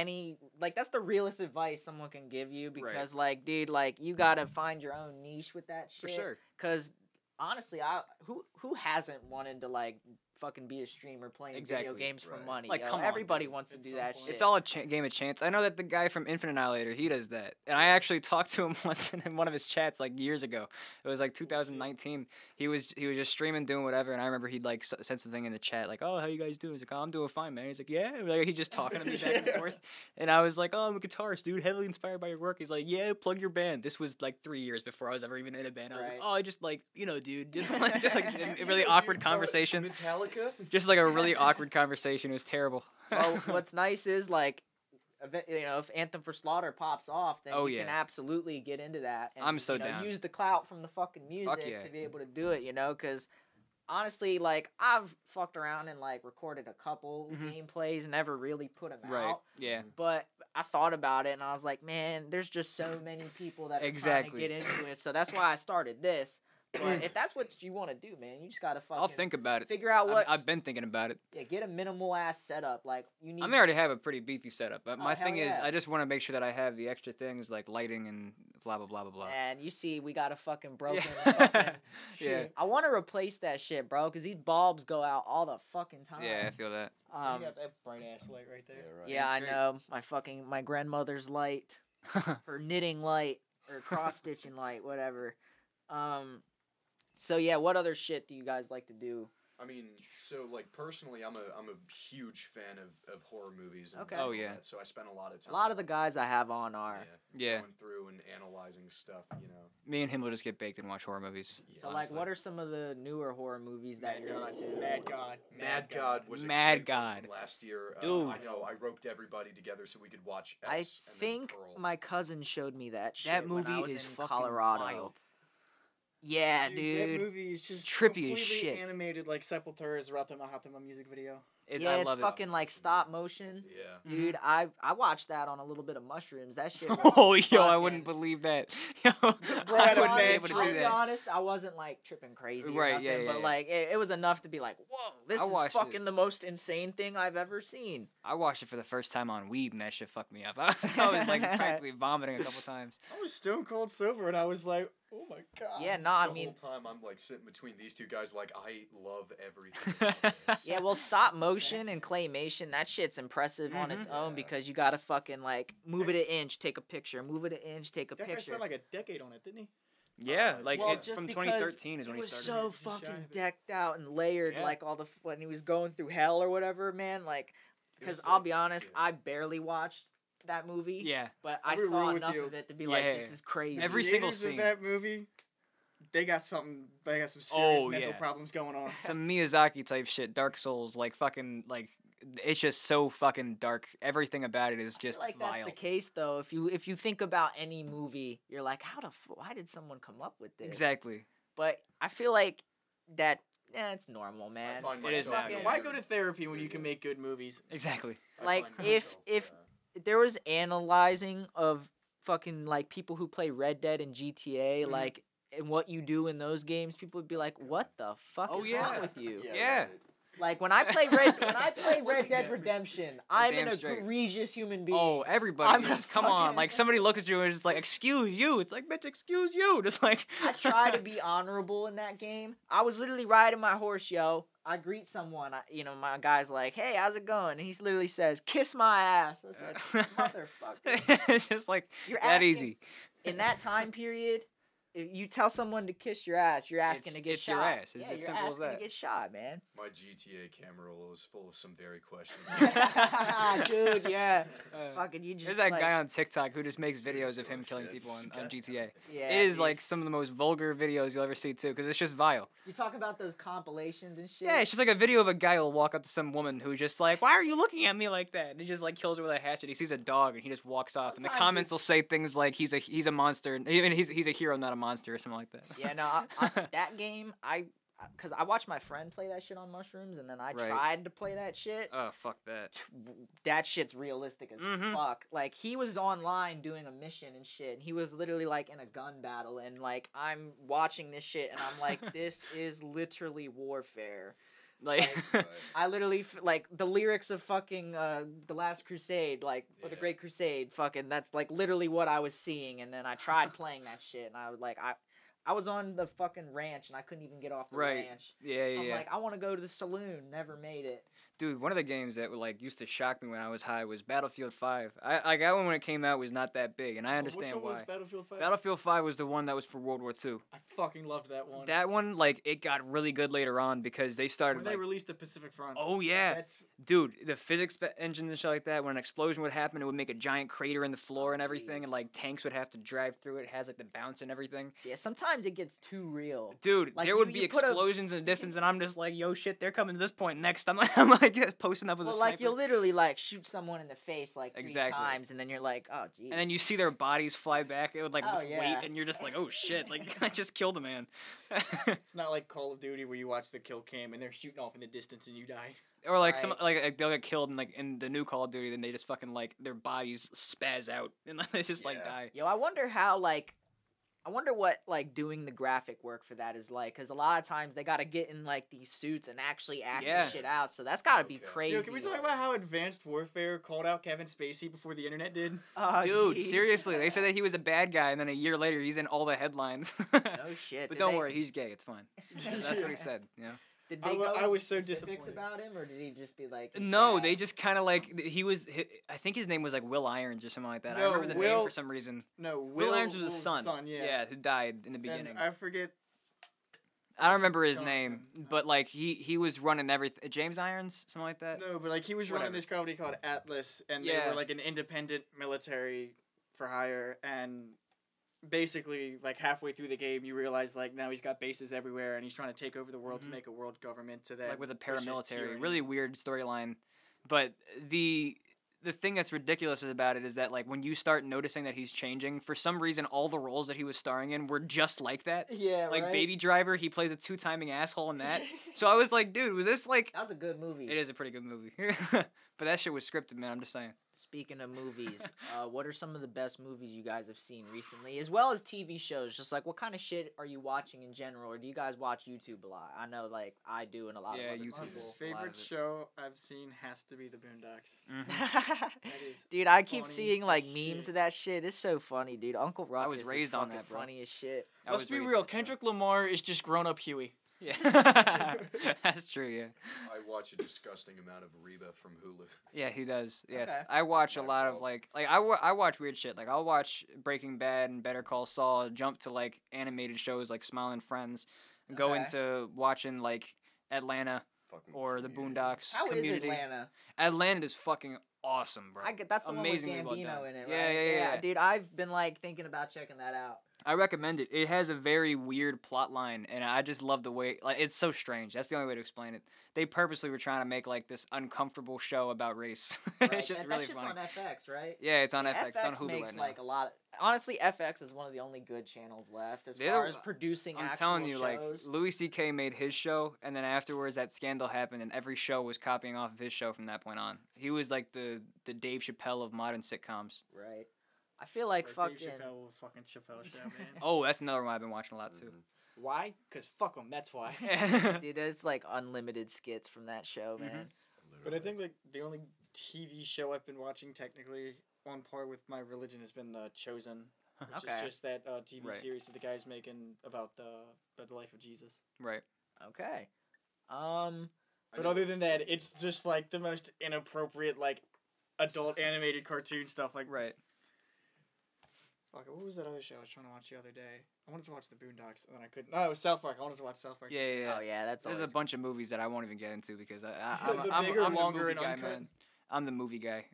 A: that's the realest advice someone can give you because, like, dude, like you gotta find your own niche with that shit.
D: For sure.
A: Cause honestly, who hasn't wanted to like fucking be a streamer playing
D: Exactly,
A: video games for
B: right.
A: money?
D: Like,
A: yo?
D: come on,
A: everybody
D: dude.
A: wants to
C: At
A: do
C: some
A: that
C: point.
A: shit.
D: It's all a game of chance. I know that the guy from Infinite Annihilator, he does that. And I actually talked to him once in one of his chats like years ago. It was like 2019. He was just streaming, doing whatever, and I remember he'd like sent something in the chat like, "Oh, how you guys doing?" He's like, "Oh, I'm doing fine, man." He's like, "Yeah." Like he just talking to me back and
C: Yeah.
D: forth. And I was like, "Oh, I'm a guitarist, dude. Heavily inspired by your work." He's like, "Yeah, plug your band." This was like 3 years before I was ever even in a band. I was
A: Right.
D: like, "Oh, I just like, dude, just like a really awkward conversation."
E: Metallica?
D: Just like a really awkward conversation. It was terrible.
A: Well, what's nice is like, if Anthem for Slaughter pops off, then
D: Oh,
A: you can
D: yeah.
A: absolutely get into that. And,
D: I'm so
A: you know,
D: down.
A: Use the clout from the fucking music
D: yeah.
A: to be able to do it, because honestly, like I've fucked around and like recorded a couple
D: Mhm.
A: gameplays, never really put them
D: Right.
A: out.
D: Yeah.
A: But I thought about it and I was like, man, there's just so many people that are
D: Exactly.
A: trying to get into it. So that's why I started this. But if that's what you want to do, man, you just gotta fucking
D: I'll think about it.
A: figure out what.
D: I've been thinking about it.
A: Yeah, get a minimal ass setup. Like you need.
D: I already have a pretty beefy setup, but
A: Oh,
D: my
A: hell
D: thing is,
A: yeah.
D: I just want to make sure that I have the extra things like lighting and blah blah blah blah blah.
A: And you see, we got a fucking broken.
D: Yeah.
A: fucking
D: Yeah.
A: shit. I want to replace that shit, bro, because these bulbs go out all the fucking time.
D: Yeah, I feel that.
C: You got that bright ass light right there.
B: right.
A: Yeah, I
D: Straight.
A: know. My grandmother's light, her knitting light, or cross stitching light, whatever. So yeah, what other shit do you guys like to do?
E: I mean, so like personally, I'm a huge fan of horror movies. And
A: Okay.
D: Oh,
E: all
D: yeah.
E: that, so I spend a lot of
A: A
E: time.
A: lot of the guys I have on are.
D: Yeah.
E: Going through and analyzing stuff.
D: Me and him will just get baked and watch horror movies.
E: Yeah,
A: So like,
E: honestly.
A: what are some of the newer horror movies that you're into?
C: Mad God.
E: Mad God was a
D: Mad
E: great one
D: God.
E: from last year.
D: Dude.
E: I know. I roped everybody together so we could watch. S
A: I
E: and then
A: think
E: Pearl.
A: my cousin showed me that shit.
D: That
A: when I
D: movie
A: was
D: is
A: in
D: fucking
A: Colorado.
D: wild.
A: Yeah,
C: That
A: dude.
C: movie is just
A: Trippy as
C: completely
A: shit.
C: animated like Sepultura's Ratama Hatama music video.
A: Yeah,
D: I
A: it's
D: love
A: fucking like stop motion.
E: Yeah.
A: Dude, I watched that on a little bit of mushrooms. That shit. Was
D: it. Oh, yo, I
A: fucking-
D: wouldn't believe that. Yo,
C: Bro,
D: I
C: had a
D: wouldn't be
C: bad
D: able to
A: I'll
D: do
A: be
D: that.
A: honest, I wasn't like tripping crazy, or
D: Right,
A: nothing,
D: yeah, yeah,
A: but
D: yeah.
A: like it was enough to be like, whoa, this
D: I
A: is
D: watched it.
A: fucking the most insane thing I've ever seen.
D: I watched it for the first time on weed, and that shit fucked me up. I was like practically vomiting a couple times.
C: I was stone cold sober, and I was like, "Oh my god."
A: Yeah, no, I
E: The
A: mean,
E: whole time I'm like sitting between these two guys, like I love everything. about this.
A: yeah, well, stop motion and claymation, that shit's impressive on its
E: Mhm.
A: own
E: Yeah.
A: because you gotta fucking like move it an inch, take a picture, move it an inch, take a
C: That guy
A: picture.
C: spent like a decade on it, didn't he?
D: Yeah, like
A: Well,
D: it's
A: just
D: from
A: because
D: 2013 is
A: it
D: when he
A: was
D: started.
A: so
C: Just shy
A: fucking
C: of it.
A: decked out and layered,
D: Yeah.
A: like all the when he was going through hell or whatever, man. Like,
E: It
A: because
E: was
A: I'll
E: like-
A: be honest,
E: yeah.
A: I barely watched that movie.
D: Yeah,
A: But I
C: I'll be real
A: saw
C: with
A: enough
C: you.
A: of it to be like,
D: Yeah.
A: this is crazy.
D: Every
C: The
D: single
C: creators
D: scene.
C: of that movie, they got some serious
D: Oh,
C: mental
D: yeah.
C: problems going on.
D: some Miyazaki type shit, Dark Souls, like fucking like it's just so fucking dark. Everything about it is
A: I feel
D: just
A: like
D: vile.
A: that's the case though. If you think about any movie, you're like, why did someone come up with this?
D: Exactly.
A: But I feel like that it's normal, man.
E: find
D: It is
E: myself
D: not
E: doing
D: good.
C: Why
E: it.
C: go to therapy when you can make good movies?
D: Exactly.
E: I
A: Like,
E: find
A: if
E: myself,
A: there was analyzing of fucking like people who play Red Dead and GTA,
C: Mhm.
A: like, and what you do in those games, people would be like, "What the fuck
D: Oh,
A: is
D: yeah.
A: wrong with you?"
D: Yeah.
B: right.
A: Like when I play Red Dead Redemption, I'm an
D: Damn straight.
A: egregious human being.
D: Oh, everybody.
A: I'm a
D: Is. Come on.
A: fucking-
D: Like, somebody looks at you and is like, excuse you. It's like, bitch, excuse you. Just like.
A: I try to be honorable in that game. I was literally riding my horse, yo. I greet someone. My guy's like, "Hey, how's it going?" And he literally says, "Kiss my ass." I said, "Motherfucker."
D: It's just like,
A: You're
D: that
A: asking-
D: easy.
A: In that time period, if you tell someone to kiss your ass, you're asking to get
D: it's
A: shot.
D: your ass. It's
A: yeah,
D: as
A: you're
D: simple as
A: asking
D: that.
A: to get shot, man.
E: My GTA camera roll is full of some very questionable.
A: Dude, yeah.
D: Uh,
A: Fucking, you just
D: There's that
A: like,
D: guy on TikTok who just makes videos of him killing
B: shit.
D: people on GTA.
A: Yeah,
D: It is
A: dude.
D: like some of the most vulgar videos you'll ever see too, because it's just vile.
A: You talk about those compilations and shit.
D: Yeah, it's just like a video of a guy who'll walk up to some woman who's just like, "Why are you looking at me like that?" And he just like kills her with a hatchet. He sees a dog and he just walks off. And the
A: Sometimes
D: comments will
A: it's-
D: say things like, "He's a monster," and even he's a hero, not a monster, or something like that.
A: Yeah, no, that game, because I watched my friend play that shit on mushrooms, and then I
D: Right.
A: tried to play that shit.
D: Oh, fuck that.
A: That shit's realistic as
D: Mhm.
A: fuck. Like, he was online doing a mission and shit, and he was literally like in a gun battle, and like I'm watching this shit, and I'm like, this is literally warfare. Like,
B: Right.
A: I literally like the lyrics of fucking The Last Crusade, like or the
E: Yeah.
A: Great Crusade. Fucking, that's like literally what I was seeing, and then I tried playing that shit, and I was like, I was on the fucking ranch, and I couldn't even get off the
D: Right.
A: ranch.
D: Yeah,
A: I'm
D: yeah.
A: like, I want to go to the saloon. Never made it.
D: Dude, one of the games that like used to shock me when I was high was Battlefield 5. I got one when it came out was not that big, and I understand
C: Which one
D: why.
C: was Battlefield 5?
D: Battlefield 5 was the one that was for World War II.
C: I fucking loved that one.
D: That one, like, it got really good later on because they started
C: when they
D: like,
C: released the Pacific Front.
D: oh yeah,
C: That's
D: dude, the physics engines and shit like that. When an explosion would happen, it would make a giant crater in the floor and everything,
A: jeez.
D: and like tanks would have to drive through it. It has like the bounce and everything.
A: Yeah, sometimes it gets too real.
D: Dude,
A: Like,
D: there would
A: you
D: be
A: put a-
D: explosions in the distance, and I'm just like, yo, shit, they're coming to this point next. I'm like posting up with
A: Well,
D: a
A: like
D: sniper.
A: you'll literally like shoot someone in the face like three
D: Exactly.
A: times, and then you're like, oh geez.
D: And then you see their bodies fly back. It would like
A: Oh,
D: with
A: yeah.
D: weight, and you're just like, oh shit, like I just killed a man.
C: it's not like Call of Duty where you watch the kill cam and they're shooting off in the distance and you die.
D: Or like some
A: Right.
D: like they'll get killed in the new Call of Duty, then they just fucking like their bodies spaz out and they just like
B: Yeah.
D: die.
A: Yo, I wonder how I wonder what like doing the graphic work for that is like, because a lot of times they gotta get in like these suits and actually act
D: Yeah.
A: the shit out. So that's gotta be
E: Okay.
A: crazy.
C: Yo, can we talk about how Advanced Warfare called out Kevin Spacey before the internet did?
A: Oh,
D: Dude,
A: jeez.
D: seriously, they said that he was a bad guy, and then a year later he's in all the headlines.
A: No shit.
D: But
A: Did
D: don't
A: they-
D: worry, he's gay. It's fine. That's what he said. Yeah.
A: Did
C: I
A: they
C: wa-
A: go
C: I was so
A: specifics
C: disappointed.
A: about him, or did he just be like? he's
D: No,
A: bad?
D: they just kind of like he was. I think his name was like Will Irons or something like that. I
C: No,
D: remember the name
C: Will-
D: for some reason.
C: No,
D: Will Irons was his
C: Will's
D: son.
C: yeah.
D: who died in the
C: And
D: beginning.
C: I forget.
D: I don't remember his
C: Don't
D: name,
C: know.
D: but like he was running everything. James Irons, something like that.
C: No, but like he was running
D: Whatever.
C: this company called Atlas, and they
D: Yeah.
C: were like an independent military for hire. And basically, like halfway through the game, you realize like now he's got bases everywhere, and he's trying to take over the world
D: Mhm.
C: to make a world government. To that,
D: Like with a
C: push his
D: paramilitary.
C: tyranny.
D: Really weird storyline. But the thing that's ridiculous about it is that like when you start noticing that he's changing, for some reason all the roles that he was starring in were just like that.
A: Yeah,
D: Like
A: right?
D: Baby Driver, he plays a two-timing asshole in that. So I was like, dude, was this like
A: That was a good movie.
D: it is a pretty good movie. But that shit was scripted, man, I'm just saying.
A: Speaking of movies, what are some of the best movies you guys have seen recently, as well as TV shows? Just like, what kind of shit are you watching in general, or do you guys watch YouTube a lot? I know, like, I do, and a lot
D: Yeah,
A: of other
D: YouTube
C: My
D: is
A: people.
D: a lot
C: favorite
D: of it.
C: show I've seen has to be The Boondocks.
D: Mhm.
C: That is
A: Dude, I keep
C: funny
A: seeing like
C: as
A: memes
C: shit.
A: of that shit. It's so funny, dude. Uncle Ruckus
D: was
A: is
D: raised on
A: fucking
D: that, bro.
A: funny as shit.
D: I
C: Let's
D: was
C: be
D: raised
C: real.
D: on that show.
C: Kendrick Lamar is just grown up Huey.
D: Yeah. That's true, yeah.
E: I watch a disgusting amount of Reba from Hulu.
D: Yeah, he does. Yes,
A: Okay.
D: I watch a
B: my
D: lot of
B: fault.
D: like I watch weird shit. Like I'll watch Breaking Bad and Better Call Saul. Jump to like animated shows like Smiling Friends. Go
A: Okay.
D: into watching like Atlanta
B: Fucking
D: or the
B: Community.
D: Boondocks.
A: How is
D: Community.
A: Atlanta?
D: Atlanta is fucking awesome, bro.
A: That's the
D: Amazingly
A: one
D: well
A: with
D: done.
A: Gambino in it, right?
D: Yeah, yeah, yeah.
A: Dude, I've been like thinking about checking that out.
D: I recommend it. It has a very weird plot line, and I just love the way like it's so strange. That's the only way to explain it. They purposely were trying to make like this uncomfortable show about race. It's just really
A: that shit's
D: funny.
A: on FX, right?
D: Yeah, it's on
A: Yeah,
D: FX. It's on
A: FX
D: Hulu
A: makes
D: right now.
A: like a lot. Honestly, FX is one of the only good channels left as
D: They're
A: far
D: the-
A: as producing
D: I'm
A: actual
D: telling you, like
A: shows.
D: Louis C.K. made his show, and then afterwards that scandal happened, and every show was copying off of his show from that point on. He was like the Dave Chappelle of modern sitcoms.
A: Right. I feel like
C: Or
A: fucking.
C: Dave Chappelle with fucking Chappelle show, man.
D: Oh, that's another one I've been watching a lot too.
C: Why? Cause fuck them. That's why.
A: Dude, there's like unlimited skits from that show, man.
D: Mm-hmm.
C: But I think like the only TV show I've been watching technically on par with my religion has been The Chosen, which
A: Okay.
C: is just that TV
D: Right.
C: series that the guy's making about the life of Jesus.
D: Right.
A: Okay.
C: But other than that, it's just like the most inappropriate like adult animated cartoon stuff. Like
D: Right.
C: fuck, what was that other show I was trying to watch the other day? I wanted to watch The Boondocks and then I couldn't. No, it was South Park. I wanted to watch South Park.
D: Yeah, yeah, yeah.
A: Oh yeah, that's
D: There's
A: always
D: a bunch of movies that I won't even get into because
C: The
D: I'm
C: bigger,
D: the
C: longer,
D: movie
C: and
D: guy,
C: uncut.
D: man. I'm the movie guy.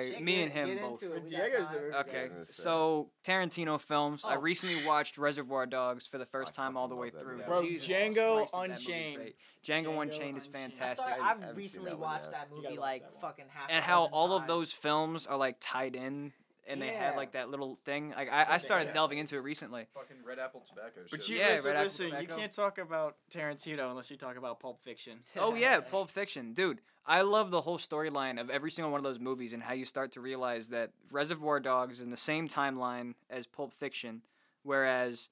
A: Shit,
D: Me
A: get-
D: and him
A: get
D: both.
A: into it.
C: But
A: We got
C: Diego's the
A: time.
C: movie
D: Okay,
C: guy.
B: gonna say.
D: so Tarantino films. I
A: Oh.
D: recently watched Reservoir Dogs for the first
B: I
D: time all the
B: fucking
D: way
B: love that
D: through.
B: movie.
C: Bro,
D: Jesus
C: Django
D: Christ, is that movie
C: Unchained.
D: great. Django
C: Django
D: Unchained is
C: Unchained.
D: fantastic.
B: I
A: I've
B: haven't seen
A: recently
B: that one
A: watched
B: yet.
A: that
C: You
A: movie
C: gotta watch
A: like
C: that one.
A: fucking half.
D: And
A: a
D: how
A: dozen
D: all of
A: times.
D: those films are like tied in, and they have
A: Yeah.
D: like that little thing. Like I started delving into it recently.
E: Fucking Red Apple Tobacco.
C: But
E: shows
C: you
D: Yeah,
C: listen,
D: Red Apple
C: listen, you
D: Tobacco.
C: can't talk about Tarantino unless you talk about Pulp Fiction.
D: Oh yeah, Pulp Fiction, dude. I love the whole storyline of every single one of those movies and how you start to realize that Reservoir Dogs is in the same timeline as Pulp Fiction, whereas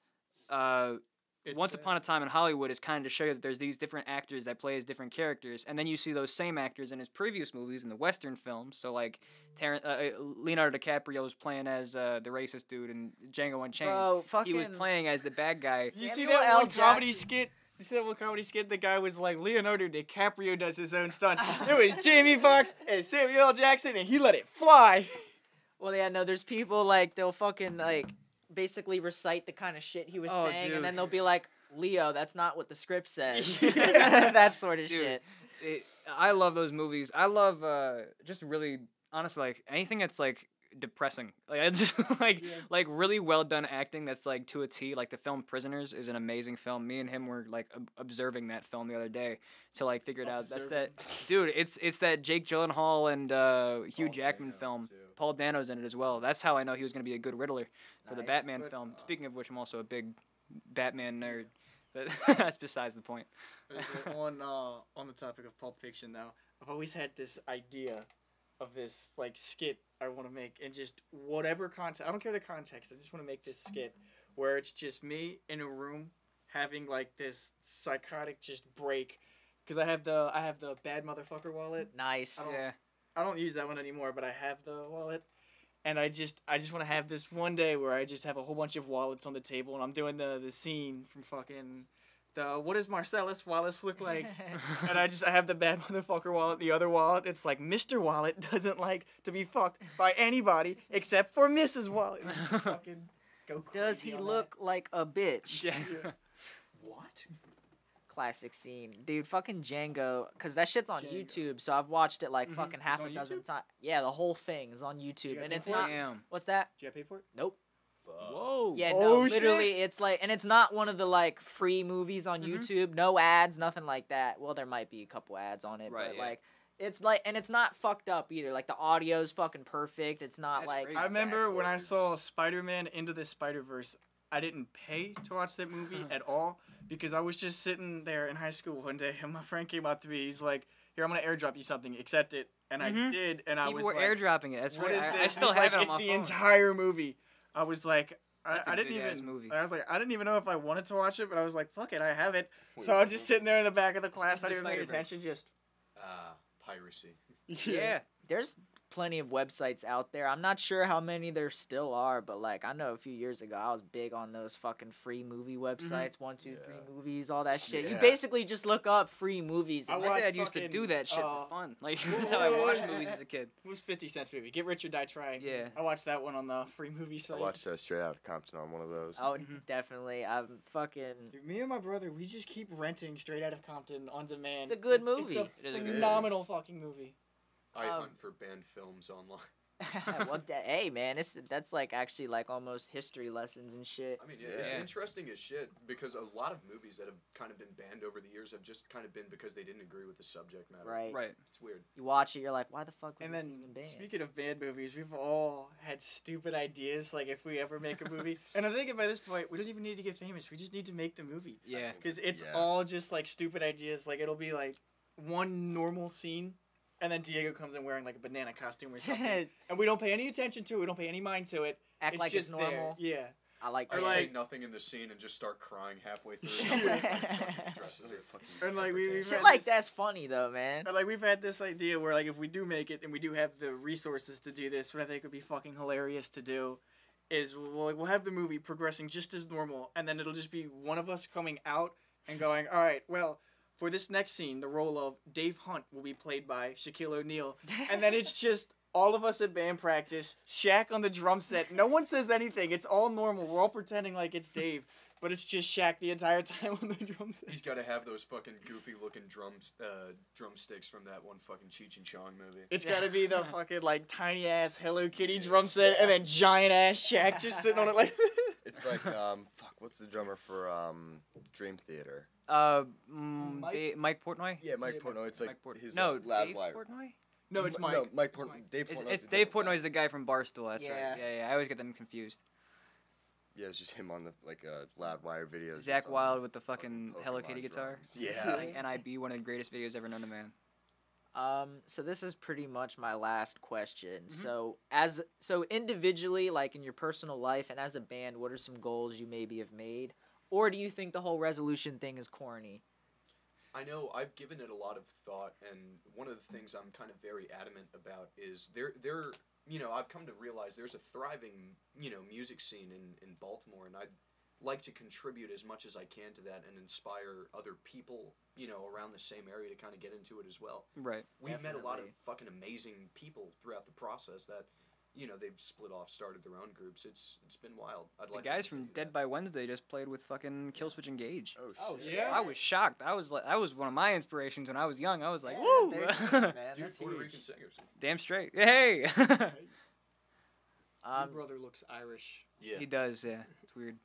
C: It's
D: Once
C: the-
D: Upon a Time in Hollywood is kind of to show you that there's these different actors that play as different characters, and then you see those same actors in his previous movies in the Western films. So like Leonardo DiCaprio was playing as the racist dude in Django Unchained.
A: Bro, fucking.
D: He was playing as the bad guy.
C: You see
A: Samuel
C: that
A: L.
C: one comedy
A: Jackson.
C: skit? You see that one comedy skit? The guy was like, Leonardo DiCaprio does his own stunts. It was Jamie Foxx and Samuel L. Jackson, and he let it fly.
A: Well, yeah, no. There's people like they'll fucking like basically recite the kind of shit he was
D: Oh,
A: saying,
D: dude.
A: and then they'll be like, "Leo, that's not what the script says." That sort of
D: Dude,
A: shit.
D: I love those movies. I love just really honestly like anything that's like depressing. Like it's just like really well done acting that's like to a T. Like the film Prisoners is an amazing film. Me and him were like observing that film the other day to like figure it out. That's that dude. It's that Jake Gyllenhaal and Hugh
E: Paul
D: Jackman
E: Dano,
D: film.
E: too.
D: Paul Dano's in it as well. That's how I know he was gonna be a good Riddler for the
A: Nice.
D: Batman
C: But,
D: film. Speaking of which, I'm also a big Batman nerd. But that's besides the point.
C: On the topic of Pulp Fiction, though, I've always had this idea of this like skit I want to make, and just whatever context. I don't care the context. I just want to make this skit where it's just me in a room having like this psychotic just break, because I have the bad motherfucker wallet.
A: Nice.
C: don't-
D: Yeah.
C: I don't use that one anymore, but I have the wallet. And I just want to have this one day where I just have a whole bunch of wallets on the table, and I'm doing the scene from fucking what does Marcellus Wallace look like? And I have the bad motherfucker wallet, the other wallet. It's like Mr. Wallet doesn't like to be fucked by anybody except for Mrs. Wallet. And I just fucking go
A: Does
C: crazy
A: he
C: on
A: look like a bitch?
D: Yeah.
E: What?
A: Classic scene, dude. Fucking Django, cause that shit's on
C: Django.
A: YouTube. So I've watched it like
C: Mhm.
A: fucking half
C: It's
A: a
C: on
A: dozen
C: YouTube?
A: times. Yeah, the whole thing is on YouTube,
C: got
A: and
C: the
A: it's
C: full-
A: not.
D: Damn.
A: What's that?
C: Did you pay for it?
A: Nope.
D: Whoa.
A: Yeah,
C: Oh,
A: no,
C: shit.
A: literally, it's like, and it's not one of the like free movies on
D: Mhm.
A: YouTube. No ads, nothing like that. Well, there might be a couple ads on it,
D: Right,
A: but
D: yeah.
A: like, it's like, and it's not fucked up either. Like the audio's fucking perfect. It's not
D: That's
A: like.
D: crazy.
C: I remember when I
E: Backwards.
C: saw Spider-Man Into the Spider-Verse, I didn't pay to watch that movie at all because I was just sitting there in high school one day and my friend came up to me. He's like, "Here, I'm gonna airdrop you something. Accept it." And I
D: Mhm.
C: did, and I
D: People
C: was
D: were
C: like,
D: airdropping it. That's
C: "What
D: right.
C: is this?"
D: I still
C: He's
D: have
C: like,
D: it on
C: "It's
D: my
C: the
D: phone.
C: entire movie." I was like,
D: That's a
C: I didn't
D: good-ass
C: even.
D: movie.
C: I was like, I didn't even know if I wanted to watch it, but I was like, "Fuck it, I have it." So I was just sitting there in the back of the class, not
D: Into
C: even
D: the
C: paying
D: Spider-Verse.
C: attention, just.
E: Piracy.
D: Yeah.
A: There's plenty of websites out there. I'm not sure how many there still are, but like I know a few years ago I was big on those fucking free movie websites, 1, 2, 3
B: Yeah.
A: movies, all that shit. You
B: Yeah.
A: basically just look up free movies.
C: I
A: And
D: My
C: watched
D: dad used to
C: fucking,
D: do that shit
C: uh,
D: for fun. Like that's how I watched movies as a kid.
C: It was 50 cents movie. Get Rich or Die Trying.
D: Yeah.
C: I watched that one on the free movie
B: I
C: site.
B: watched Straight Outta Compton on one of those.
A: oh,
D: Mhm.
A: definitely. I'm fucking.
C: Dude, me and my brother, we just keep renting Straight Out of Compton on demand.
A: It's a good
C: It's
A: movie.
C: a
D: It is a good
C: phenomenal fucking movie.
E: I
A: Um,
E: hunt for banned films online.
A: Well, hey man, that's like actually like almost history lessons and shit.
E: I mean, it's
D: Yeah.
E: interesting as shit because a lot of movies that have kind of been banned over the years have just kind of been because they didn't agree with the subject matter.
A: Right.
D: Right.
E: It's weird.
A: You watch it, you're like, why the fuck was
C: And
A: this
C: then,
A: even banned?
C: speaking of bad movies, we've all had stupid ideas. Like, if we ever make a movie, and I'm thinking by this point, we don't even need to get famous. We just need to make the movie,
D: Yeah.
C: because it's
B: Yeah.
C: all just like stupid ideas. Like, it'll be like one normal scene, and then Diego comes in wearing like a banana costume or something, and we don't pay any attention to it. We don't pay any mind to it.
A: Act
C: It's
A: like
C: just
A: it's normal.
C: there. Yeah.
A: I like
E: I
A: that.
C: Or
E: say
C: like-
E: nothing in the scene and just start crying halfway through.
C: Yeah.
E: Nobody fucking addresses it.
C: And, like, we've
A: Shit
C: had
A: like
C: this-
A: that's funny though, man.
C: But like we've had this idea where like if we do make it and we do have the resources to do this, what I think would be fucking hilarious to do is we'll have the movie progressing just as normal, and then it'll just be one of us coming out and going, all right, well, for this next scene, the role of Dave Hunt will be played by Shaquille O'Neal, and then it's just all of us at band practice, Shaq on the drum set. No one says anything. It's all normal. We're all pretending like it's Dave, but it's just Shaq the entire time on the drum set.
E: He's got to have those fucking goofy looking drumsticks from that one fucking Cheech and Chong movie.
C: It's gotta be the fucking like tiny ass Hello Kitty drum set and then giant ass Shaq just sitting on it like.
B: It's like fuck, what's the drummer for Dream Theater?
D: Mike Portnoy.
B: Yeah, Mike
C: Yeah,
B: Portnoy. It's like
D: Mike Port-
B: his
D: no,
B: loud
D: Dave
B: wire.
D: Portnoy.
C: No, it's Mike.
B: No, Mike
C: It's
B: Portnoy.
C: Mike.
B: Dave
D: It's,
B: Portnoy's
D: it's
B: a
D: Dave
B: different
D: Portnoy's the guy from Barstool. That's
A: Yeah.
D: right. Yeah. I always get them confused.
B: Yeah, it's just him on the like loud wire videos.
D: Zach
B: just on
D: Wilde
B: the
D: with the fucking
B: Pokemon
D: Hello Kitty guitar.
B: drums. Yeah.
D: Like NIB, one of the greatest videos ever known to man.
A: So this is pretty much my last question.
C: Mm-hmm.
A: So individually, like in your personal life and as a band, what are some goals you maybe have made? Or do you think the whole resolution thing is corny?
E: I know I've given it a lot of thought, and one of the things I'm kind of very adamant about is I've come to realize there's a thriving, music scene in Baltimore, and I'd like to contribute as much as I can to that and inspire other people, around the same area to kind of get into it as well.
D: Right.
E: We've met a lot of
A: Definitely.
E: fucking amazing people throughout the process that, they've split off, started their own groups. It's been wild. I'd
D: The
E: like
D: guys
E: to
D: from
E: continue
D: Dead
E: that.
D: by Wednesday just played with fucking Killswitch Engage.
B: Oh shit.
C: yeah?
D: I was shocked. That was one of my inspirations when I was young. I was like,
A: Yeah,
D: woo!
A: they're huge, man.
E: Dude,
A: That's
E: Puerto
A: huge.
E: Rican singers.
D: Damn straight. Hey.
C: My brother looks Irish.
E: Yeah.
D: He does. Yeah. It's weird.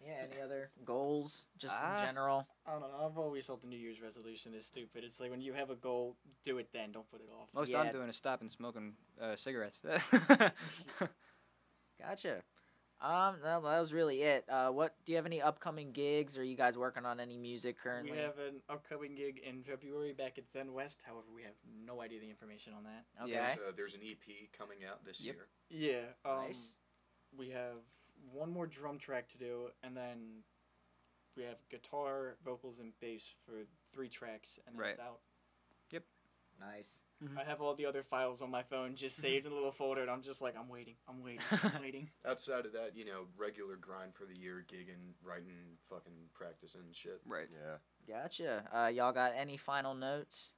A: Yeah, any other goals, just
D: Ah.
A: in general?
C: I don't know. I've always thought the New Year's resolution is stupid. It's like when you have a goal, do it then. Don't put it off.
D: Most
A: Yeah.
D: I'm doing is stopping smoking cigarettes.
A: Gotcha. That was really it. What do you have any upcoming gigs? Or are you guys working on any music currently?
C: We have an upcoming gig in February back at Zen West. However, we have no idea the information on that.
A: Okay.
D: Yeah.
E: There's an EP coming out this
D: Yep.
E: year.
C: Yeah.
A: Nice.
C: We have one more drum track to do, and then we have guitar, vocals, and bass for 3 tracks, and then it's out.
A: Nice.
C: I have all the other files on my phone just saved in a little folder, and I'm just like, I'm waiting, I'm waiting.
E: Outside of that, regular grind for the year, gigging, writing, fucking practicing and shit.
D: Right.
B: Yeah.
A: Gotcha. Y'all got any final notes?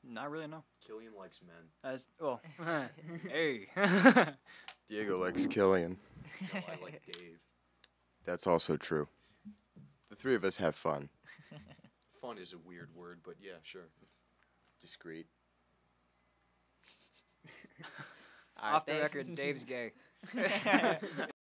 D: Not really. No.
E: Killian likes men.
D: Hey.
B: Diego likes Killian.
E: No, I like Dave.
B: That's also true. The three of us have fun.
E: Fun is a weird word, but yeah, sure.
B: Discreet.
A: All right,
D: Off the
A: thank-
D: record, Dave's gay.